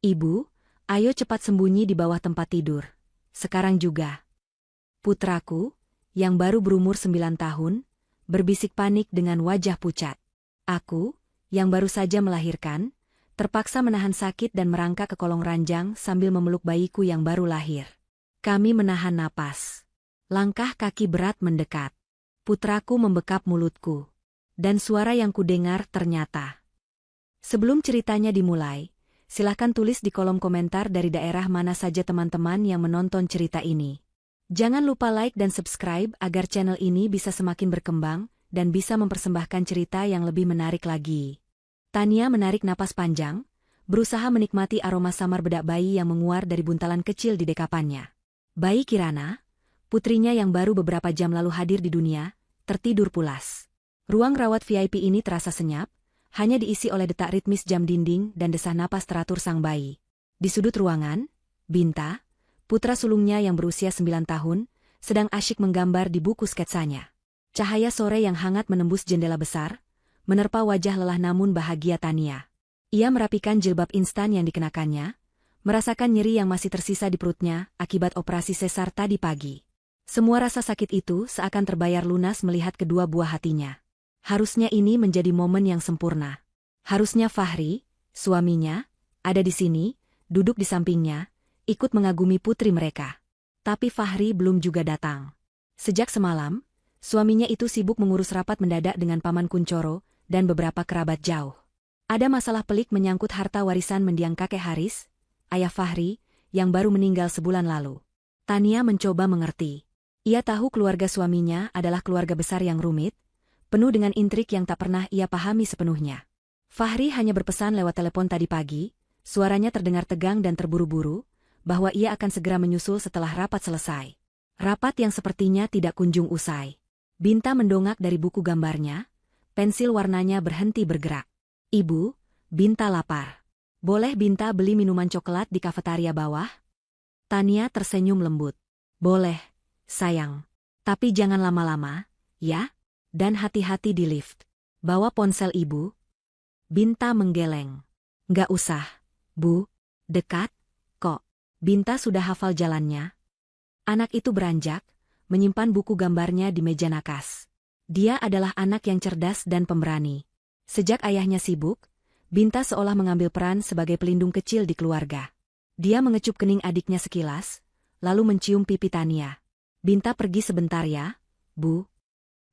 Ibu, ayo cepat sembunyi di bawah tempat tidur. Sekarang juga. Putraku, yang baru berumur 9 tahun, berbisik panik dengan wajah pucat. Aku, yang baru saja melahirkan, terpaksa menahan sakit dan merangkak ke kolong ranjang sambil memeluk bayiku yang baru lahir. Kami menahan napas. Langkah kaki berat mendekat. Putraku membekap mulutku. Dan suara yang kudengar ternyata. Sebelum ceritanya dimulai, silahkan tulis di kolom komentar dari daerah mana saja teman-teman yang menonton cerita ini. Jangan lupa like dan subscribe agar channel ini bisa semakin berkembang dan bisa mempersembahkan cerita yang lebih menarik lagi. Tania menarik napas panjang, berusaha menikmati aroma samar bedak bayi yang menguar dari buntalan kecil di dekapannya. Bayi Kirana, putrinya yang baru beberapa jam lalu hadir di dunia, tertidur pulas. Ruang rawat VIP ini terasa senyap, hanya diisi oleh detak ritmis jam dinding dan desah napas teratur sang bayi. Di sudut ruangan, Binta, putra sulungnya yang berusia 9 tahun, sedang asyik menggambar di buku sketsanya. Cahaya sore yang hangat menembus jendela besar, menerpa wajah lelah namun bahagia Tania. Ia merapikan jilbab instan yang dikenakannya, merasakan nyeri yang masih tersisa di perutnya akibat operasi sesar tadi pagi. Semua rasa sakit itu seakan terbayar lunas melihat kedua buah hatinya. Harusnya ini menjadi momen yang sempurna. Harusnya Fahri, suaminya, ada di sini, duduk di sampingnya, ikut mengagumi putri mereka. Tapi Fahri belum juga datang. Sejak semalam, suaminya itu sibuk mengurus rapat mendadak dengan Paman Kuncoro dan beberapa kerabat jauh. Ada masalah pelik menyangkut harta warisan mendiang kakek Haris, ayah Fahri, yang baru meninggal sebulan lalu. Tania mencoba mengerti. Ia tahu keluarga suaminya adalah keluarga besar yang rumit, penuh dengan intrik yang tak pernah ia pahami sepenuhnya. Fahri hanya berpesan lewat telepon tadi pagi, suaranya terdengar tegang dan terburu-buru, bahwa ia akan segera menyusul setelah rapat selesai. Rapat yang sepertinya tidak kunjung usai. Binta mendongak dari buku gambarnya, pensil warnanya berhenti bergerak. Ibu, Binta lapar. Boleh Binta beli minuman coklat di kafetaria bawah? Tania tersenyum lembut. Boleh, sayang. Tapi jangan lama-lama, ya? Dan hati-hati di lift. Bawa ponsel ibu. Binta menggeleng. Nggak usah, Bu. Dekat, kok. Binta sudah hafal jalannya. Anak itu beranjak, menyimpan buku gambarnya di meja nakas. Dia adalah anak yang cerdas dan pemberani. Sejak ayahnya sibuk, Binta seolah mengambil peran sebagai pelindung kecil di keluarga. Dia mengecup kening adiknya sekilas, lalu mencium pipi Tania. Binta pergi sebentar ya, Bu.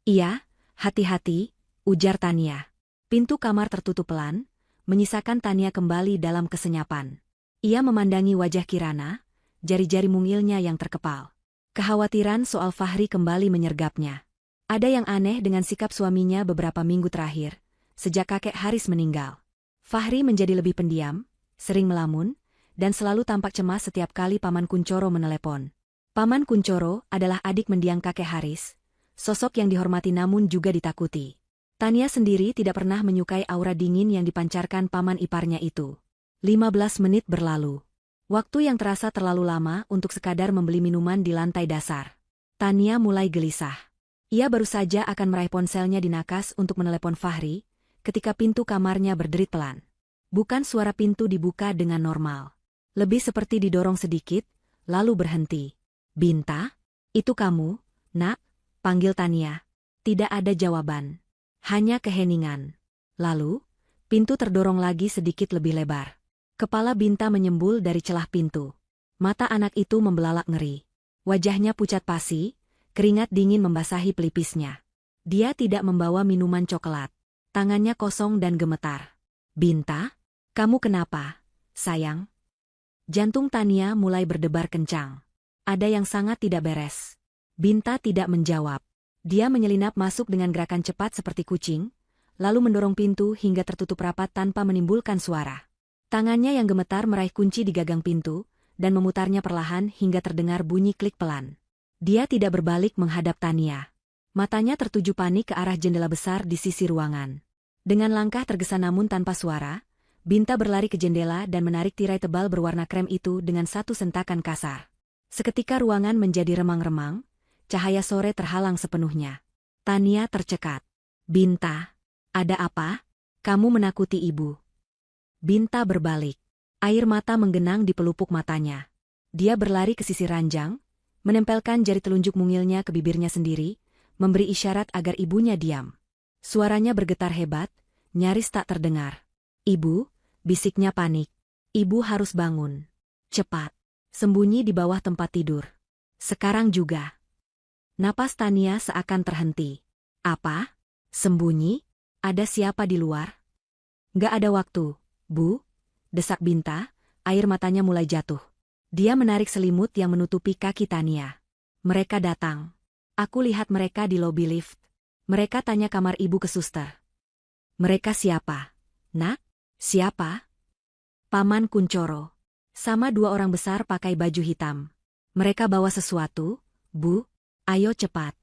Iya, hati-hati, ujar Tania. Pintu kamar tertutup pelan, menyisakan Tania kembali dalam kesenyapan. Ia memandangi wajah Kirana, jari-jari mungilnya yang terkepal. Kekhawatiran soal Fahri kembali menyergapnya. Ada yang aneh dengan sikap suaminya beberapa minggu terakhir, sejak kakek Haris meninggal. Fahri menjadi lebih pendiam, sering melamun, dan selalu tampak cemas setiap kali Paman Kuncoro menelepon. Paman Kuncoro adalah adik mendiang kakek Haris, sosok yang dihormati namun juga ditakuti. Tania sendiri tidak pernah menyukai aura dingin yang dipancarkan paman iparnya itu. 15 menit berlalu. Waktu yang terasa terlalu lama untuk sekadar membeli minuman di lantai dasar. Tania mulai gelisah. Ia baru saja akan meraih ponselnya di nakas untuk menelepon Fahri, ketika pintu kamarnya berderit pelan. Bukan suara pintu dibuka dengan normal. Lebih seperti didorong sedikit, lalu berhenti. Binta? Itu kamu, Nak? Panggil Tania. Tidak ada jawaban. Hanya keheningan. Lalu, pintu terdorong lagi sedikit lebih lebar. Kepala Binta menyembul dari celah pintu. Mata anak itu membelalak ngeri. Wajahnya pucat pasi, keringat dingin membasahi pelipisnya. Dia tidak membawa minuman coklat. Tangannya kosong dan gemetar. Binta? Kamu kenapa, sayang? Jantung Tania mulai berdebar kencang. Ada yang sangat tidak beres. Binta tidak menjawab. Dia menyelinap masuk dengan gerakan cepat seperti kucing, lalu mendorong pintu hingga tertutup rapat tanpa menimbulkan suara. Tangannya yang gemetar meraih kunci di gagang pintu, dan memutarnya perlahan hingga terdengar bunyi klik pelan. Dia tidak berbalik menghadap Tania. Matanya tertuju panik ke arah jendela besar di sisi ruangan. Dengan langkah tergesa namun tanpa suara, Binta berlari ke jendela dan menarik tirai tebal berwarna krem itu dengan satu sentakan kasar. Seketika ruangan menjadi remang-remang, cahaya sore terhalang sepenuhnya. Tania tercekat. Binta, ada apa? Kamu menakuti ibu. Binta berbalik. Air mata menggenang di pelupuk matanya. Dia berlari ke sisi ranjang, menempelkan jari telunjuk mungilnya ke bibirnya sendiri, memberi isyarat agar ibunya diam. Suaranya bergetar hebat, nyaris tak terdengar. "Ibu," bisiknya panik. "Ibu harus bangun. Cepat. Sembunyi di bawah tempat tidur. Sekarang juga." Napas Tania seakan terhenti. "Apa? Sembunyi? Ada siapa di luar?" "Gak ada waktu, Bu," desak Binta, air matanya mulai jatuh. Dia menarik selimut yang menutupi kaki Tania. "Mereka datang. Aku lihat mereka di lobi lift." Mereka tanya kamar ibu ke suster. "Mereka siapa, Nak?" "Siapa?" "Paman Kuncoro. Sama dua orang besar pakai baju hitam. Mereka bawa sesuatu, Bu. Ayo cepat."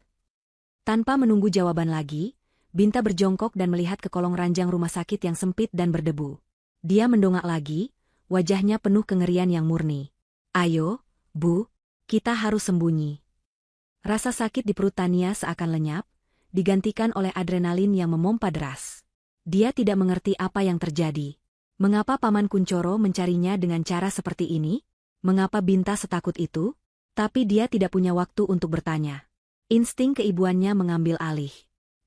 Tanpa menunggu jawaban lagi, Binta berjongkok dan melihat ke kolong ranjang rumah sakit yang sempit dan berdebu. Dia mendongak lagi, wajahnya penuh kengerian yang murni. "Ayo, Bu, kita harus sembunyi." Rasa sakit di perut Tania seakan lenyap, digantikan oleh adrenalin yang memompa deras. Dia tidak mengerti apa yang terjadi. Mengapa Paman Kuncoro mencarinya dengan cara seperti ini? Mengapa Binta setakut itu? Tapi dia tidak punya waktu untuk bertanya. Insting keibuannya mengambil alih.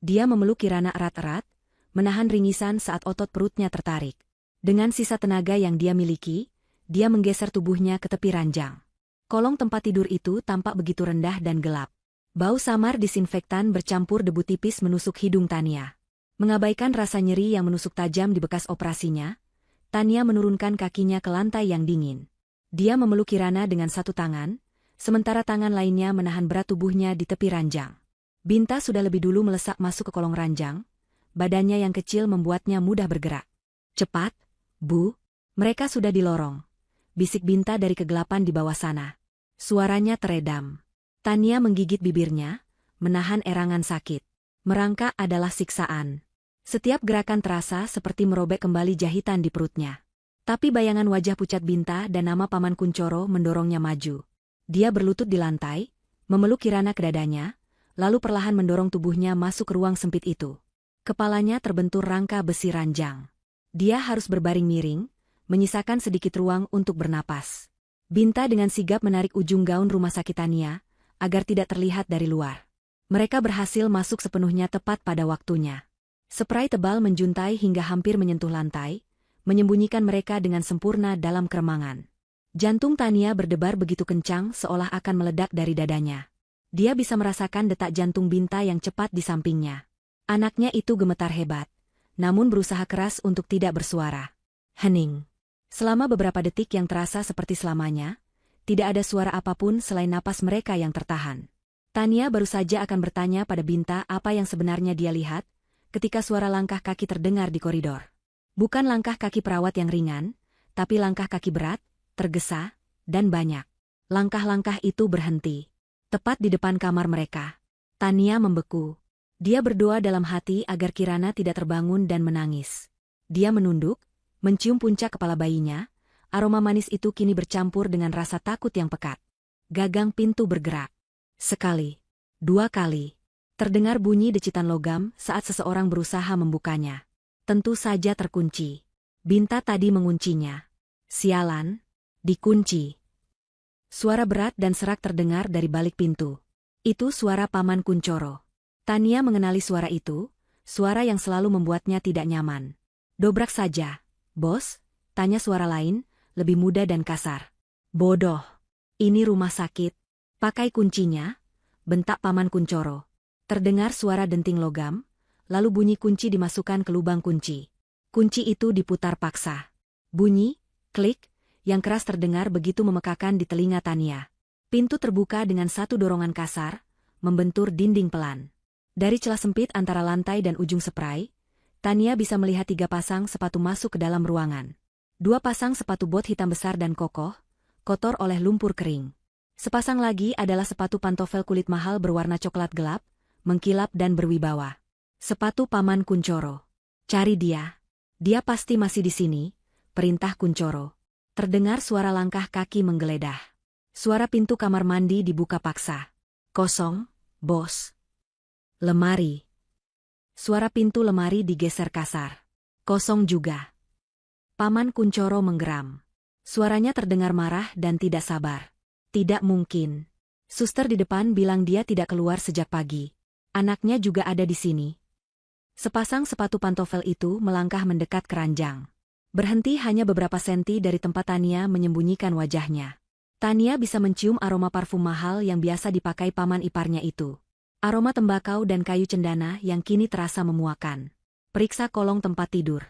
Dia memeluk Kirana erat-erat, menahan ringisan saat otot perutnya tertarik. Dengan sisa tenaga yang dia miliki, dia menggeser tubuhnya ke tepi ranjang. Kolong tempat tidur itu tampak begitu rendah dan gelap. Bau samar disinfektan bercampur debu tipis menusuk hidung Tania. Mengabaikan rasa nyeri yang menusuk tajam di bekas operasinya, Tania menurunkan kakinya ke lantai yang dingin. Dia memeluk Kirana dengan satu tangan, sementara tangan lainnya menahan berat tubuhnya di tepi ranjang. Binta sudah lebih dulu melesak masuk ke kolong ranjang, badannya yang kecil membuatnya mudah bergerak. "Cepat, Bu, mereka sudah di lorong," bisik Binta dari kegelapan di bawah sana. Suaranya teredam. Tania menggigit bibirnya, menahan erangan sakit. Merangkak adalah siksaan. Setiap gerakan terasa seperti merobek kembali jahitan di perutnya. Tapi bayangan wajah pucat Binta dan nama Paman Kuncoro mendorongnya maju. Dia berlutut di lantai, memeluk Kirana ke dadanya, lalu perlahan mendorong tubuhnya masuk ke ruang sempit itu. Kepalanya terbentur rangka besi ranjang. Dia harus berbaring miring, menyisakan sedikit ruang untuk bernapas. Binta dengan sigap menarik ujung gaun rumah sakit Tania, agar tidak terlihat dari luar. Mereka berhasil masuk sepenuhnya tepat pada waktunya. Spray tebal menjuntai hingga hampir menyentuh lantai, menyembunyikan mereka dengan sempurna dalam keremangan. Jantung Tania berdebar begitu kencang seolah akan meledak dari dadanya. Dia bisa merasakan detak jantung Binta yang cepat di sampingnya. Anaknya itu gemetar hebat, namun berusaha keras untuk tidak bersuara. Hening. Selama beberapa detik yang terasa seperti selamanya, tidak ada suara apapun selain napas mereka yang tertahan. Tania baru saja akan bertanya pada Binta apa yang sebenarnya dia lihat, ketika suara langkah kaki terdengar di koridor. Bukan langkah kaki perawat yang ringan, tapi langkah kaki berat, tergesa, dan banyak. Langkah-langkah itu berhenti. Tepat di depan kamar mereka. Tania membeku. Dia berdoa dalam hati agar Kirana tidak terbangun dan menangis. Dia menunduk, mencium puncak kepala bayinya, aroma manis itu kini bercampur dengan rasa takut yang pekat. Gagang pintu bergerak. Sekali, dua kali. Terdengar bunyi decitan logam saat seseorang berusaha membukanya. Tentu saja terkunci. Binta tadi menguncinya. Sialan, dikunci. Suara berat dan serak terdengar dari balik pintu. Itu suara Paman Kuncoro. Tania mengenali suara itu, suara yang selalu membuatnya tidak nyaman. "Dobrak saja, Bos," tanya suara lain, lebih muda dan kasar. "Bodoh. Ini rumah sakit. Pakai kuncinya," bentak Paman Kuncoro. Terdengar suara denting logam, lalu bunyi kunci dimasukkan ke lubang kunci. Kunci itu diputar paksa. Bunyi, klik, yang keras terdengar begitu memekakan di telinga Tania. Pintu terbuka dengan satu dorongan kasar, membentur dinding pelan. Dari celah sempit antara lantai dan ujung spray, Tania bisa melihat 3 pasang sepatu masuk ke dalam ruangan. 2 pasang sepatu bot hitam besar dan kokoh, kotor oleh lumpur kering. Sepasang lagi adalah sepatu pantofel kulit mahal berwarna coklat gelap, mengkilap dan berwibawa. Sepatu Paman Kuncoro. "Cari dia. Dia pasti masih di sini," perintah Kuncoro. Terdengar suara langkah kaki menggeledah. Suara pintu kamar mandi dibuka paksa. "Kosong, Bos." "Lemari." Suara pintu lemari digeser kasar. "Kosong juga." Paman Kuncoro menggeram. Suaranya terdengar marah dan tidak sabar. Tidak mungkin. Suster di depan bilang dia tidak keluar sejak pagi. Anaknya juga ada di sini. Sepasang sepatu pantofel itu melangkah mendekat ke ranjang. Berhenti hanya beberapa senti dari tempat Tania menyembunyikan wajahnya. Tania bisa mencium aroma parfum mahal yang biasa dipakai paman iparnya itu. Aroma tembakau dan kayu cendana yang kini terasa memuakan. Periksa kolong tempat tidur.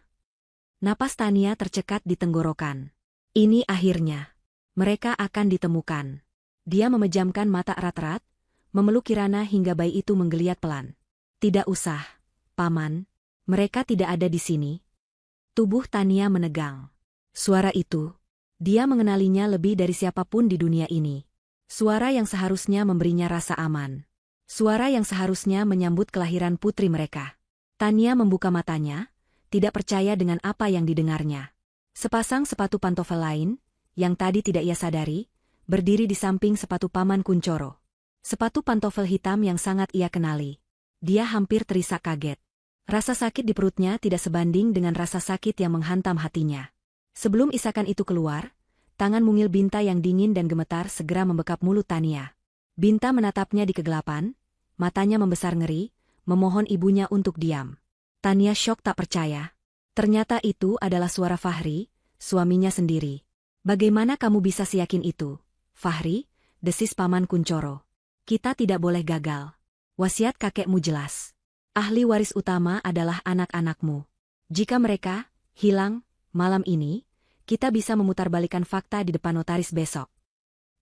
Napas Tania tercekat di tenggorokan. Ini akhirnya. Mereka akan ditemukan. Dia memejamkan mata erat-erat, memeluk Kirana hingga bayi itu menggeliat pelan. Tidak usah, Paman. Mereka tidak ada di sini. Tubuh Tania menegang. Suara itu. Dia mengenalinya lebih dari siapapun di dunia ini. Suara yang seharusnya memberinya rasa aman. Suara yang seharusnya menyambut kelahiran putri mereka. Tania membuka matanya, tidak percaya dengan apa yang didengarnya. Sepasang sepatu pantofel lain, yang tadi tidak ia sadari, berdiri di samping sepatu Paman Kunchoro. Sepatu pantofel hitam yang sangat ia kenali. Dia hampir terisak kaget. Rasa sakit di perutnya tidak sebanding dengan rasa sakit yang menghantam hatinya. Sebelum isakan itu keluar, tangan mungil Binta yang dingin dan gemetar segera membekap mulut Tania. Binta menatapnya di kegelapan, matanya membesar ngeri, memohon ibunya untuk diam. Tania syok tak percaya. Ternyata itu adalah suara Fahri, suaminya sendiri. Bagaimana kamu bisa seyakin itu, Fahri? Desis Paman Kunchoro. Kita tidak boleh gagal. Wasiat kakekmu jelas. Ahli waris utama adalah anak-anakmu. Jika mereka hilang malam ini, kita bisa memutarbalikkan fakta di depan notaris besok.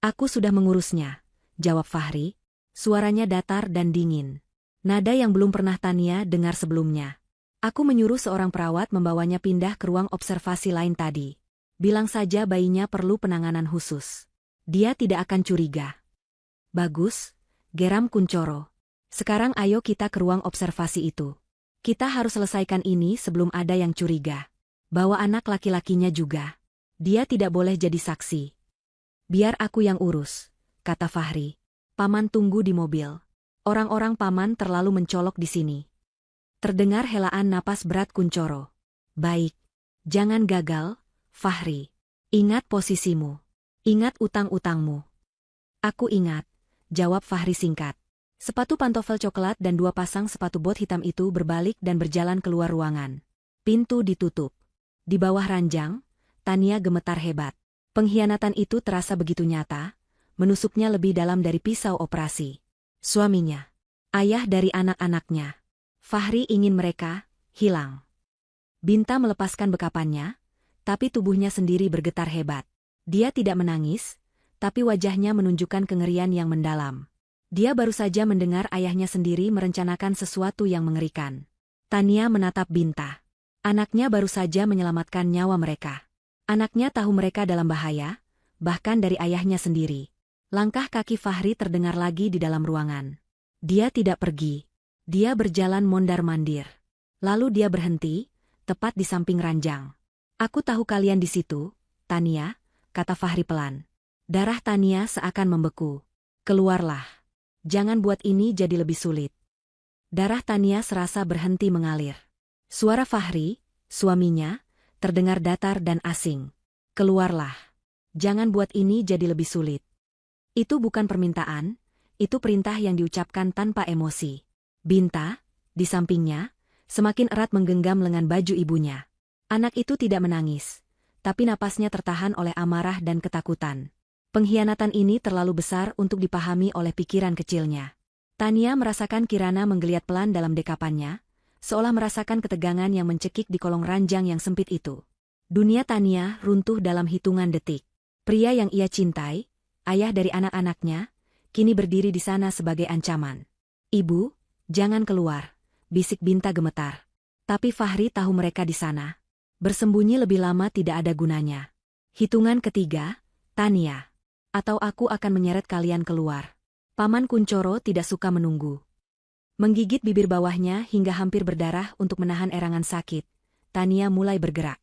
Aku sudah mengurusnya, jawab Fahri. Suaranya datar dan dingin. Nada yang belum pernah Tania dengar sebelumnya. Aku menyuruh seorang perawat membawanya pindah ke ruang observasi lain tadi. Bilang saja bayinya perlu penanganan khusus. Dia tidak akan curiga. Bagus, geram Kunchoro. Sekarang ayo kita ke ruang observasi itu. Kita harus selesaikan ini sebelum ada yang curiga. Bawa anak laki-lakinya juga. Dia tidak boleh jadi saksi. Biar aku yang urus, kata Fahri. Paman tunggu di mobil. Orang-orang paman terlalu mencolok di sini. Terdengar helaan napas berat Kunchoro. Baik. Jangan gagal, Fahri. Ingat posisimu. Ingat utang-utangmu. Aku ingat, jawab Fahri singkat. Sepatu pantofel coklat dan dua pasang sepatu bot hitam itu berbalik dan berjalan keluar ruangan. Pintu ditutup. Di bawah ranjang, Tania gemetar hebat. Pengkhianatan itu terasa begitu nyata, menusuknya lebih dalam dari pisau operasi. Suaminya. Ayah dari anak-anaknya. Fahri ingin mereka hilang. Binta melepaskan bekapannya, tapi tubuhnya sendiri bergetar hebat. Dia tidak menangis, tapi wajahnya menunjukkan kengerian yang mendalam. Dia baru saja mendengar ayahnya sendiri merencanakan sesuatu yang mengerikan. Tania menatap Binta. Anaknya baru saja menyelamatkan nyawa mereka. Anaknya tahu mereka dalam bahaya, bahkan dari ayahnya sendiri. Langkah kaki Fahri terdengar lagi di dalam ruangan. Dia tidak pergi. Dia berjalan mondar-mandir. Lalu dia berhenti, tepat di samping ranjang. Aku tahu kalian di situ, Tania, kata Fahri pelan. Darah Tania seakan membeku. Keluarlah. Jangan buat ini jadi lebih sulit. Darah Tania serasa berhenti mengalir. Suara Fahri, suaminya, terdengar datar dan asing. Keluarlah. Jangan buat ini jadi lebih sulit. Itu bukan permintaan, itu perintah yang diucapkan tanpa emosi. Binta, di sampingnya, semakin erat menggenggam lengan baju ibunya. Anak itu tidak menangis, tapi napasnya tertahan oleh amarah dan ketakutan. Pengkhianatan ini terlalu besar untuk dipahami oleh pikiran kecilnya. Tania merasakan Kirana menggeliat pelan dalam dekapannya, seolah merasakan ketegangan yang mencekik di kolong ranjang yang sempit itu. Dunia Tania runtuh dalam hitungan detik. Pria yang ia cintai, ayah dari anak-anaknya, kini berdiri di sana sebagai ancaman. Ibu, jangan keluar, bisik Binta gemetar. Tapi Fahri tahu mereka di sana. Bersembunyi lebih lama tidak ada gunanya. Hitungan ketiga, Tania. Atau aku akan menyeret kalian keluar. Paman Kunchoro tidak suka menunggu. Menggigit bibir bawahnya hingga hampir berdarah untuk menahan erangan sakit, Tania mulai bergerak.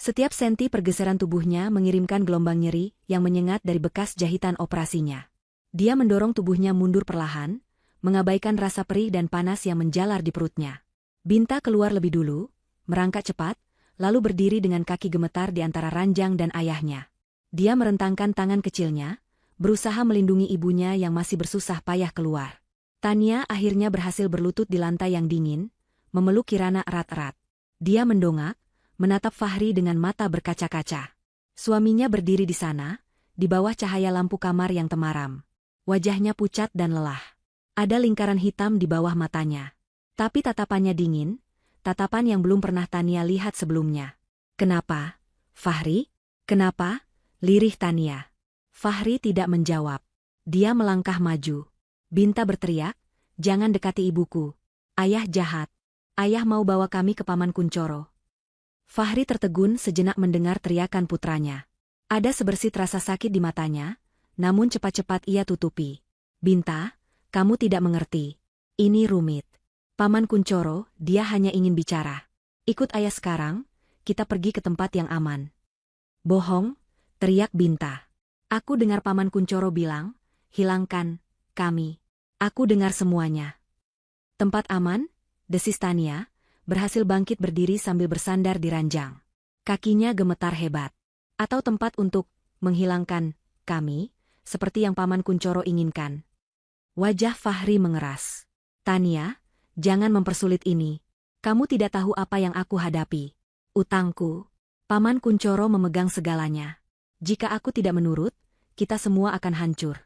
Setiap senti pergeseran tubuhnya mengirimkan gelombang nyeri yang menyengat dari bekas jahitan operasinya. Dia mendorong tubuhnya mundur perlahan, mengabaikan rasa perih dan panas yang menjalar di perutnya. Binta keluar lebih dulu, merangkak cepat, lalu berdiri dengan kaki gemetar di antara ranjang dan ayahnya. Dia merentangkan tangan kecilnya, berusaha melindungi ibunya yang masih bersusah payah keluar. Tania akhirnya berhasil berlutut di lantai yang dingin, memeluk Kirana erat-erat. Dia mendongak, menatap Fahri dengan mata berkaca-kaca. Suaminya berdiri di sana, di bawah cahaya lampu kamar yang temaram. Wajahnya pucat dan lelah. Ada lingkaran hitam di bawah matanya. Tapi tatapannya dingin, tatapan yang belum pernah Tania lihat sebelumnya. "Kenapa, Fahri? Kenapa?" lirih Tania. Fahri tidak menjawab. Dia melangkah maju. Binta berteriak, "Jangan dekati ibuku. Ayah jahat. Ayah mau bawa kami ke Paman Kuncoro." Fahri tertegun sejenak mendengar teriakan putranya. Ada sebersit rasa sakit di matanya, namun cepat-cepat ia tutupi. "Binta, kamu tidak mengerti. Ini rumit. Paman Kuncoro, dia hanya ingin bicara. Ikut ayah sekarang, kita pergi ke tempat yang aman." "Bohong," teriak Binta. "Aku dengar Paman Kuncoro bilang, hilangkan kami. Aku dengar semuanya." "Tempat aman?" desis Tania, berhasil bangkit berdiri sambil bersandar di ranjang. Kakinya gemetar hebat. "Atau tempat untuk menghilangkan kami, seperti yang Paman Kuncoro inginkan." Wajah Fahri mengeras. "Tania, jangan mempersulit ini. Kamu tidak tahu apa yang aku hadapi. Utangku. Paman Kuncoro memegang segalanya. Jika aku tidak menurut, kita semua akan hancur."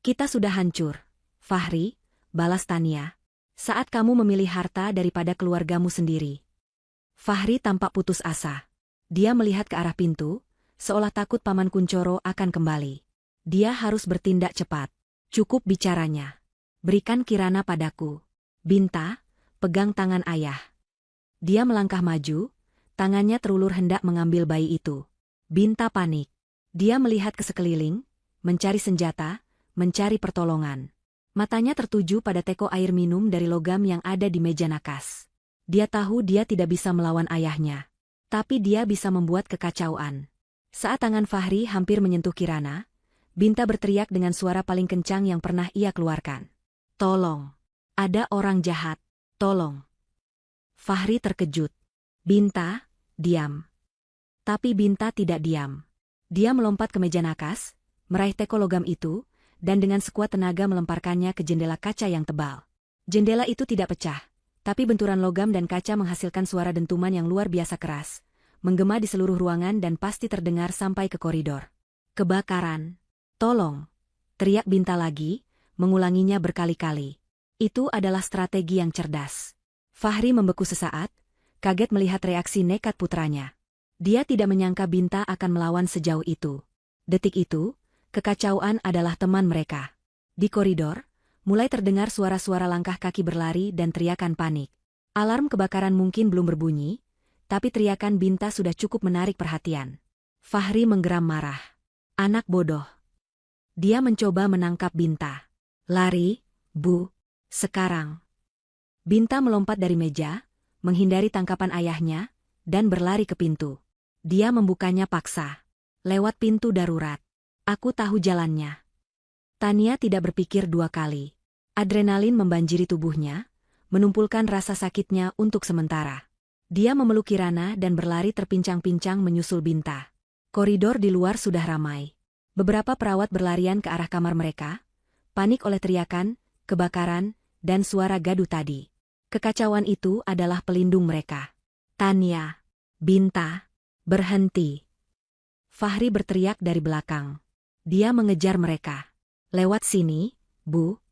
"Kita sudah hancur, Fahri," balas Tania. "Saat kamu memilih harta daripada keluargamu sendiri." Fahri tampak putus asa. Dia melihat ke arah pintu, seolah takut Paman Kuncoro akan kembali. Dia harus bertindak cepat. "Cukup bicaranya. Berikan Kirana padaku. Binta, pegang tangan ayah." Dia melangkah maju, tangannya terulur hendak mengambil bayi itu. Binta panik. Dia melihat ke sekeliling, mencari senjata, mencari pertolongan. Matanya tertuju pada teko air minum dari logam yang ada di meja nakas. Dia tahu dia tidak bisa melawan ayahnya. Tapi dia bisa membuat kekacauan. Saat tangan Fahri hampir menyentuh Kirana, Binta berteriak dengan suara paling kencang yang pernah ia keluarkan. "Tolong! Ada orang jahat! Tolong!" Fahri terkejut. "Binta, diam." Tapi Binta tidak diam. Dia melompat ke meja nakas, meraih teko logam itu, dan dengan sekuat tenaga melemparkannya ke jendela kaca yang tebal. Jendela itu tidak pecah, tapi benturan logam dan kaca menghasilkan suara dentuman yang luar biasa keras, menggema di seluruh ruangan dan pasti terdengar sampai ke koridor. "Kebakaran! Tolong!" teriak Binta lagi, mengulanginya berkali-kali. Itu adalah strategi yang cerdas. Fahri membeku sesaat, kaget melihat reaksi nekat putranya. Dia tidak menyangka Binta akan melawan sejauh itu. Detik itu, kekacauan adalah teman mereka. Di koridor, mulai terdengar suara-suara langkah kaki berlari dan teriakan panik. Alarm kebakaran mungkin belum berbunyi, tapi teriakan Binta sudah cukup menarik perhatian. Fahri menggeram marah. Anak bodoh. Dia mencoba menangkap Binta. "Lari, Bu, sekarang." Binta melompat dari meja, menghindari tangkapan ayahnya, dan berlari ke pintu. Dia membukanya paksa. "Lewat pintu darurat. Aku tahu jalannya." Tania tidak berpikir dua kali. Adrenalin membanjiri tubuhnya, menumpulkan rasa sakitnya untuk sementara. Dia memeluk Kirana dan berlari terpincang-pincang menyusul Binta. Koridor di luar sudah ramai. Beberapa perawat berlarian ke arah kamar mereka, panik oleh teriakan, kebakaran, dan suara gaduh tadi. Kekacauan itu adalah pelindung mereka. "Tania, Binta, berhenti!" Fahri berteriak dari belakang. Dia mengejar mereka. "Lewat sini, Bu."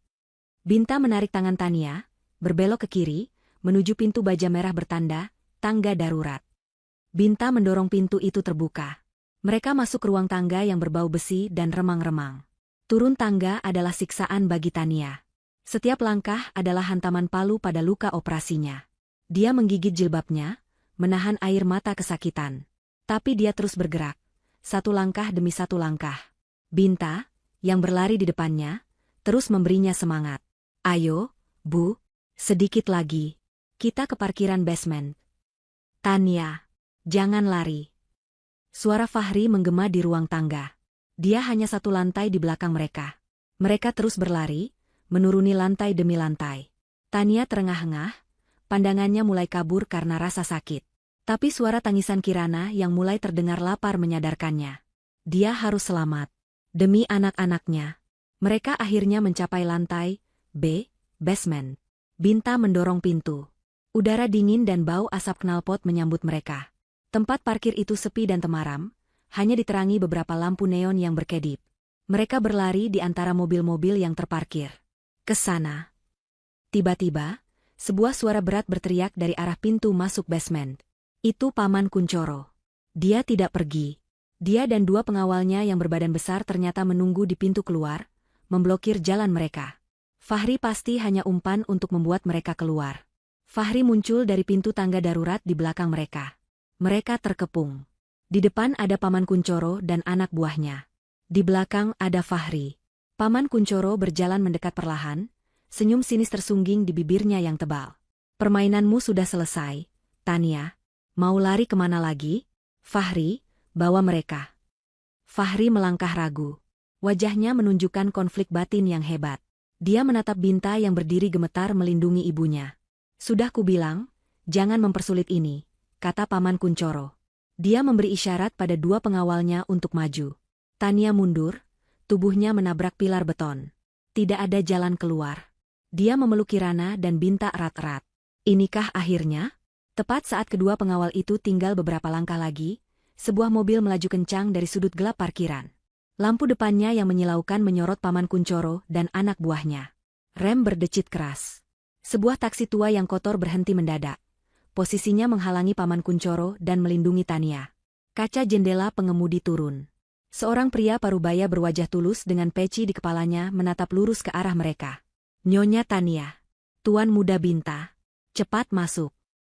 Binta menarik tangan Tania, berbelok ke kiri, menuju pintu baja merah bertanda, tangga darurat. Binta mendorong pintu itu terbuka. Mereka masuk ke ruang tangga yang berbau besi dan remang-remang. Turun tangga adalah siksaan bagi Tania. Setiap langkah adalah hantaman palu pada luka operasinya. Dia menggigit jilbabnya, menahan air mata kesakitan. Tapi dia terus bergerak, satu langkah demi satu langkah. Binta, yang berlari di depannya, terus memberinya semangat. "Ayo, Bu, sedikit lagi. Kita ke parkiran basement." "Tania, jangan lari." Suara Fahri menggema di ruang tangga. Dia hanya satu lantai di belakang mereka. Mereka terus berlari, menuruni lantai demi lantai. Tania terengah-engah, pandangannya mulai kabur karena rasa sakit. Tapi suara tangisan Kirana yang mulai terdengar lapar menyadarkannya. Dia harus selamat. Demi anak-anaknya. Mereka akhirnya mencapai lantai B, basement. Binta mendorong pintu. Udara dingin dan bau asap knalpot menyambut mereka. Tempat parkir itu sepi dan temaram, hanya diterangi beberapa lampu neon yang berkedip. Mereka berlari di antara mobil-mobil yang terparkir. Ke sana. Tiba-tiba, sebuah suara berat berteriak dari arah pintu masuk basement. Itu Paman Kuncoro. Dia tidak pergi. Dia dan dua pengawalnya yang berbadan besar ternyata menunggu di pintu keluar, memblokir jalan mereka. Fahri pasti hanya umpan untuk membuat mereka keluar. Fahri muncul dari pintu tangga darurat di belakang mereka. Mereka terkepung. Di depan ada Paman Kuncoro dan anak buahnya. Di belakang ada Fahri. Paman Kuncoro berjalan mendekat perlahan, senyum sinis tersungging di bibirnya yang tebal. Permainanmu sudah selesai, Tania. Mau lari kemana lagi? Fahri, bawa mereka. Fahri melangkah ragu. Wajahnya menunjukkan konflik batin yang hebat. Dia menatap Binta yang berdiri gemetar melindungi ibunya. Sudah kubilang, jangan mempersulit ini, kata Paman Kuncoro. Dia memberi isyarat pada dua pengawalnya untuk maju. Tania mundur, tubuhnya menabrak pilar beton. Tidak ada jalan keluar. Dia memeluk Kirana dan Binta erat-erat. Inikah akhirnya? Tepat saat kedua pengawal itu tinggal beberapa langkah lagi, sebuah mobil melaju kencang dari sudut gelap parkiran. Lampu depannya yang menyilaukan menyorot Paman Kuncoro dan anak buahnya. Rem berdecit keras. Sebuah taksi tua yang kotor berhenti mendadak. Posisinya menghalangi Paman Kuncoro dan melindungi Tania. Kaca jendela pengemudi turun. Seorang pria parubaya berwajah tulus dengan peci di kepalanya menatap lurus ke arah mereka. Nyonya Tania. Tuan Muda Binta. Cepat masuk.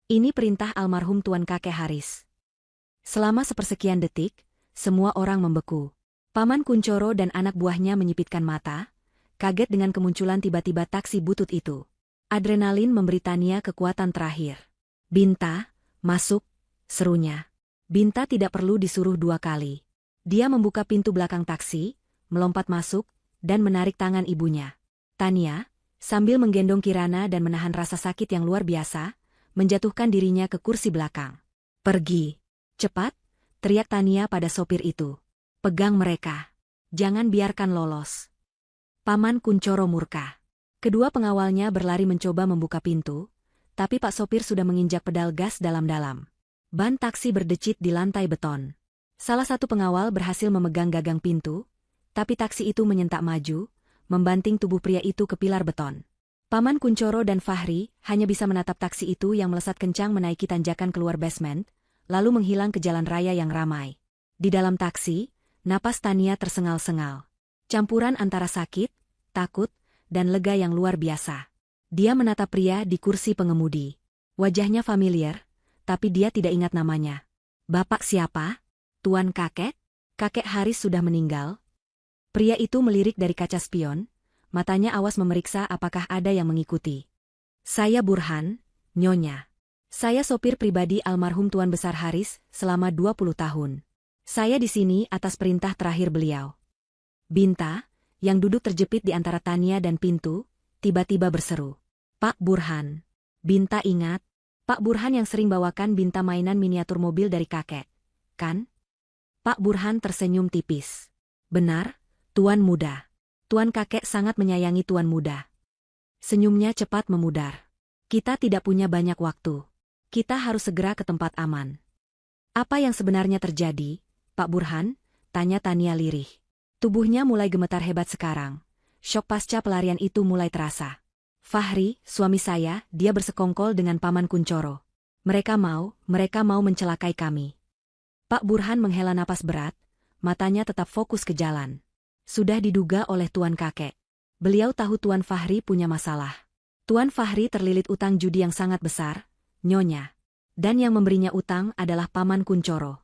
Ini perintah almarhum Tuan Kakek Haris. Selama sepersekian detik, semua orang membeku. Paman Kuncoro dan anak buahnya menyipitkan mata, kaget dengan kemunculan tiba-tiba taksi butut itu. Adrenalin memberi Tania kekuatan terakhir. Binta, masuk, serunya. Binta tidak perlu disuruh dua kali. Dia membuka pintu belakang taksi, melompat masuk, dan menarik tangan ibunya. Tania, sambil menggendong Kirana dan menahan rasa sakit yang luar biasa, menjatuhkan dirinya ke kursi belakang. Pergi. Cepat, teriak Tania pada sopir itu. Pegang mereka. Jangan biarkan lolos. Paman Kuncoro murka. Kedua pengawalnya berlari mencoba membuka pintu, tapi Pak Sopir sudah menginjak pedal gas dalam-dalam. Ban taksi berdecit di lantai beton. Salah satu pengawal berhasil memegang gagang pintu, tapi taksi itu menyentak maju, membanting tubuh pria itu ke pilar beton. Paman Kuncoro dan Fahri hanya bisa menatap taksi itu yang melesat kencang menaiki tanjakan keluar basement, lalu menghilang ke jalan raya yang ramai. Di dalam taksi, napas Tania tersengal-sengal. Campuran antara sakit, takut, dan lega yang luar biasa. Dia menatap pria di kursi pengemudi. Wajahnya familiar, tapi dia tidak ingat namanya. Bapak siapa? Tuan Kakek? Kakek Haris sudah meninggal. Pria itu melirik dari kaca spion, matanya awas memeriksa apakah ada yang mengikuti. Saya Burhan, Nyonya. Saya sopir pribadi almarhum Tuan Besar Haris selama 20 tahun. Saya di sini atas perintah terakhir beliau. Binta, yang duduk terjepit di antara Tania dan pintu, tiba-tiba berseru. Pak Burhan. Binta ingat, Pak Burhan yang sering bawakan Binta mainan miniatur mobil dari kakek, kan? Pak Burhan tersenyum tipis. Benar, Tuan Muda. Tuan Kakek sangat menyayangi Tuan Muda. Senyumnya cepat memudar. Kita tidak punya banyak waktu. Kita harus segera ke tempat aman. Apa yang sebenarnya terjadi, Pak Burhan? Tanya Tania lirih. Tubuhnya mulai gemetar hebat sekarang. Syok pasca pelarian itu mulai terasa. Fahri, suami saya, dia bersekongkol dengan Paman Kuncoro. Mereka mau mencelakai kami. Pak Burhan menghela napas berat, matanya tetap fokus ke jalan. Sudah diduga oleh Tuan Kakek. Beliau tahu Tuan Fahri punya masalah. Tuan Fahri terlilit utang judi yang sangat besar, Nyonya. Dan yang memberinya utang adalah Paman Kuncoro.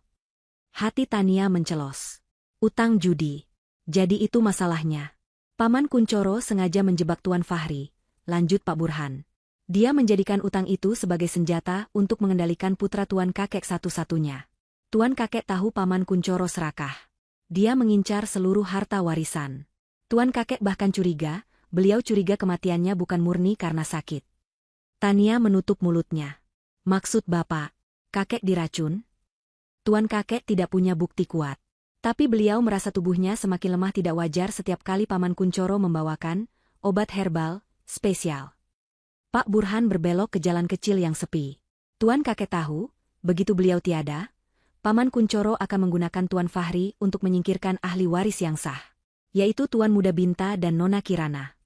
Hati Tania mencelos. Utang judi. Jadi itu masalahnya. Paman Kuncoro sengaja menjebak Tuan Fahri, lanjut Pak Burhan. Dia menjadikan utang itu sebagai senjata untuk mengendalikan putra Tuan Kakek satu-satunya. Tuan Kakek tahu Paman Kuncoro serakah. Dia mengincar seluruh harta warisan. Tuan Kakek bahkan curiga, beliau curiga kematiannya bukan murni karena sakit. Tania menutup mulutnya. Maksud Bapak, Kakek diracun? Tuan Kakek tidak punya bukti kuat. Tapi beliau merasa tubuhnya semakin lemah tidak wajar setiap kali Paman Kuncoro membawakan obat herbal spesial. Pak Burhan berbelok ke jalan kecil yang sepi. Tuan kakek tahu, begitu beliau tiada, Paman Kuncoro akan menggunakan Tuan Fahri untuk menyingkirkan ahli waris yang sah, yaitu Tuan Muda Binta dan Nona Kirana.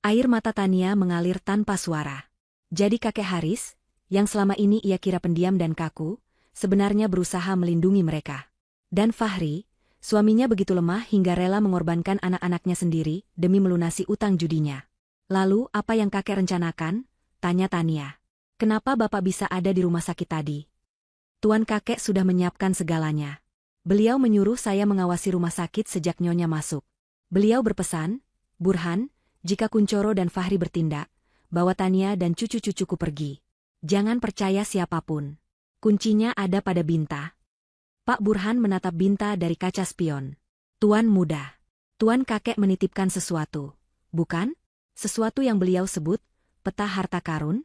Air mata Tania mengalir tanpa suara. Jadi kakek Haris, yang selama ini ia kira pendiam dan kaku, sebenarnya berusaha melindungi mereka. Dan Fahri, suaminya begitu lemah hingga rela mengorbankan anak-anaknya sendiri demi melunasi utang judinya. Lalu apa yang kakek rencanakan? Tanya Tania. Kenapa bapak bisa ada di rumah sakit tadi? Tuan kakek sudah menyiapkan segalanya. Beliau menyuruh saya mengawasi rumah sakit sejak nyonya masuk. Beliau berpesan, Burhan, jika Kuncoro dan Fahri bertindak, bawa Tania dan cucu-cucuku pergi. Jangan percaya siapapun. Kuncinya ada pada Binta. Pak Burhan menatap Binta dari kaca spion. Tuan muda. Tuan kakek menitipkan sesuatu. Bukan? Sesuatu yang beliau sebut, peta harta karun?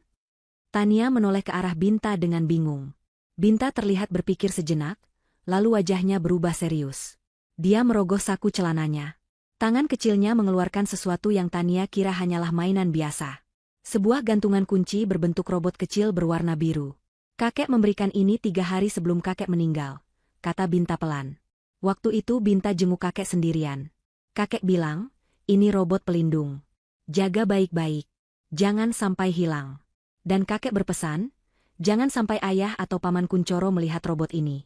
Tania menoleh ke arah Binta dengan bingung. Binta terlihat berpikir sejenak, lalu wajahnya berubah serius. Dia merogoh saku celananya. Tangan kecilnya mengeluarkan sesuatu yang Tania kira hanyalah mainan biasa. Sebuah gantungan kunci berbentuk robot kecil berwarna biru. Kakek memberikan ini 3 hari sebelum kakek meninggal, kata Binta pelan. Waktu itu Binta jenguk kakek sendirian. Kakek bilang, ini robot pelindung. Jaga baik-baik. Jangan sampai hilang. Dan kakek berpesan, jangan sampai ayah atau Paman Kuncoro melihat robot ini.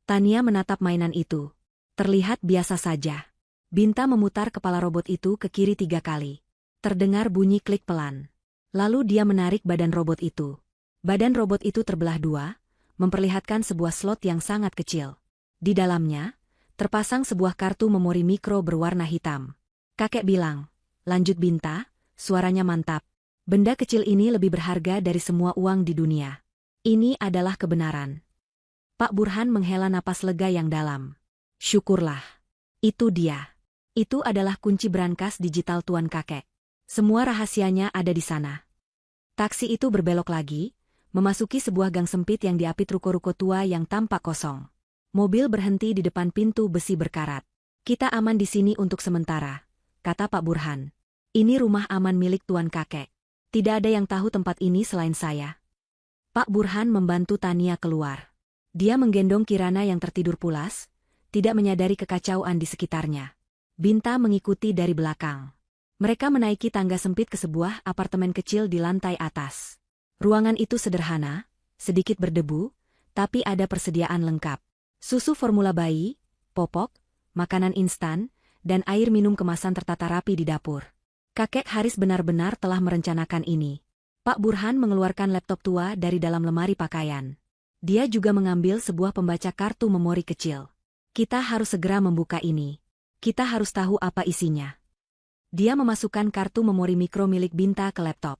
Tania menatap mainan itu. Terlihat biasa saja. Binta memutar kepala robot itu ke kiri 3 kali. Terdengar bunyi klik pelan. Lalu dia menarik badan robot itu. Badan robot itu terbelah 2, memperlihatkan sebuah slot yang sangat kecil. Di dalamnya, terpasang sebuah kartu memori mikro berwarna hitam. Kakek bilang, lanjut Binta, suaranya mantap. Benda kecil ini lebih berharga dari semua uang di dunia. Ini adalah kebenaran. Pak Burhan menghela napas lega yang dalam. Syukurlah. Itu dia. Itu adalah kunci brankas digital Tuan Kakek. Semua rahasianya ada di sana. Taksi itu berbelok lagi, memasuki sebuah gang sempit yang diapit ruko-ruko tua yang tampak kosong. Mobil berhenti di depan pintu besi berkarat. Kita aman di sini untuk sementara, kata Pak Burhan. Ini rumah aman milik Tuan Kakek. Tidak ada yang tahu tempat ini selain saya. Pak Burhan membantu Tania keluar. Dia menggendong Kirana yang tertidur pulas, tidak menyadari kekacauan di sekitarnya. Binta mengikuti dari belakang. Mereka menaiki tangga sempit ke sebuah apartemen kecil di lantai atas. Ruangan itu sederhana, sedikit berdebu, tapi ada persediaan lengkap. Susu formula bayi, popok, makanan instan, dan air minum kemasan tertata rapi di dapur. Kakek Haris benar-benar telah merencanakan ini. Pak Burhan mengeluarkan laptop tua dari dalam lemari pakaian. Dia juga mengambil sebuah pembaca kartu memori kecil. Kita harus segera membuka ini. Kita harus tahu apa isinya. Dia memasukkan kartu memori mikro milik Binta ke laptop.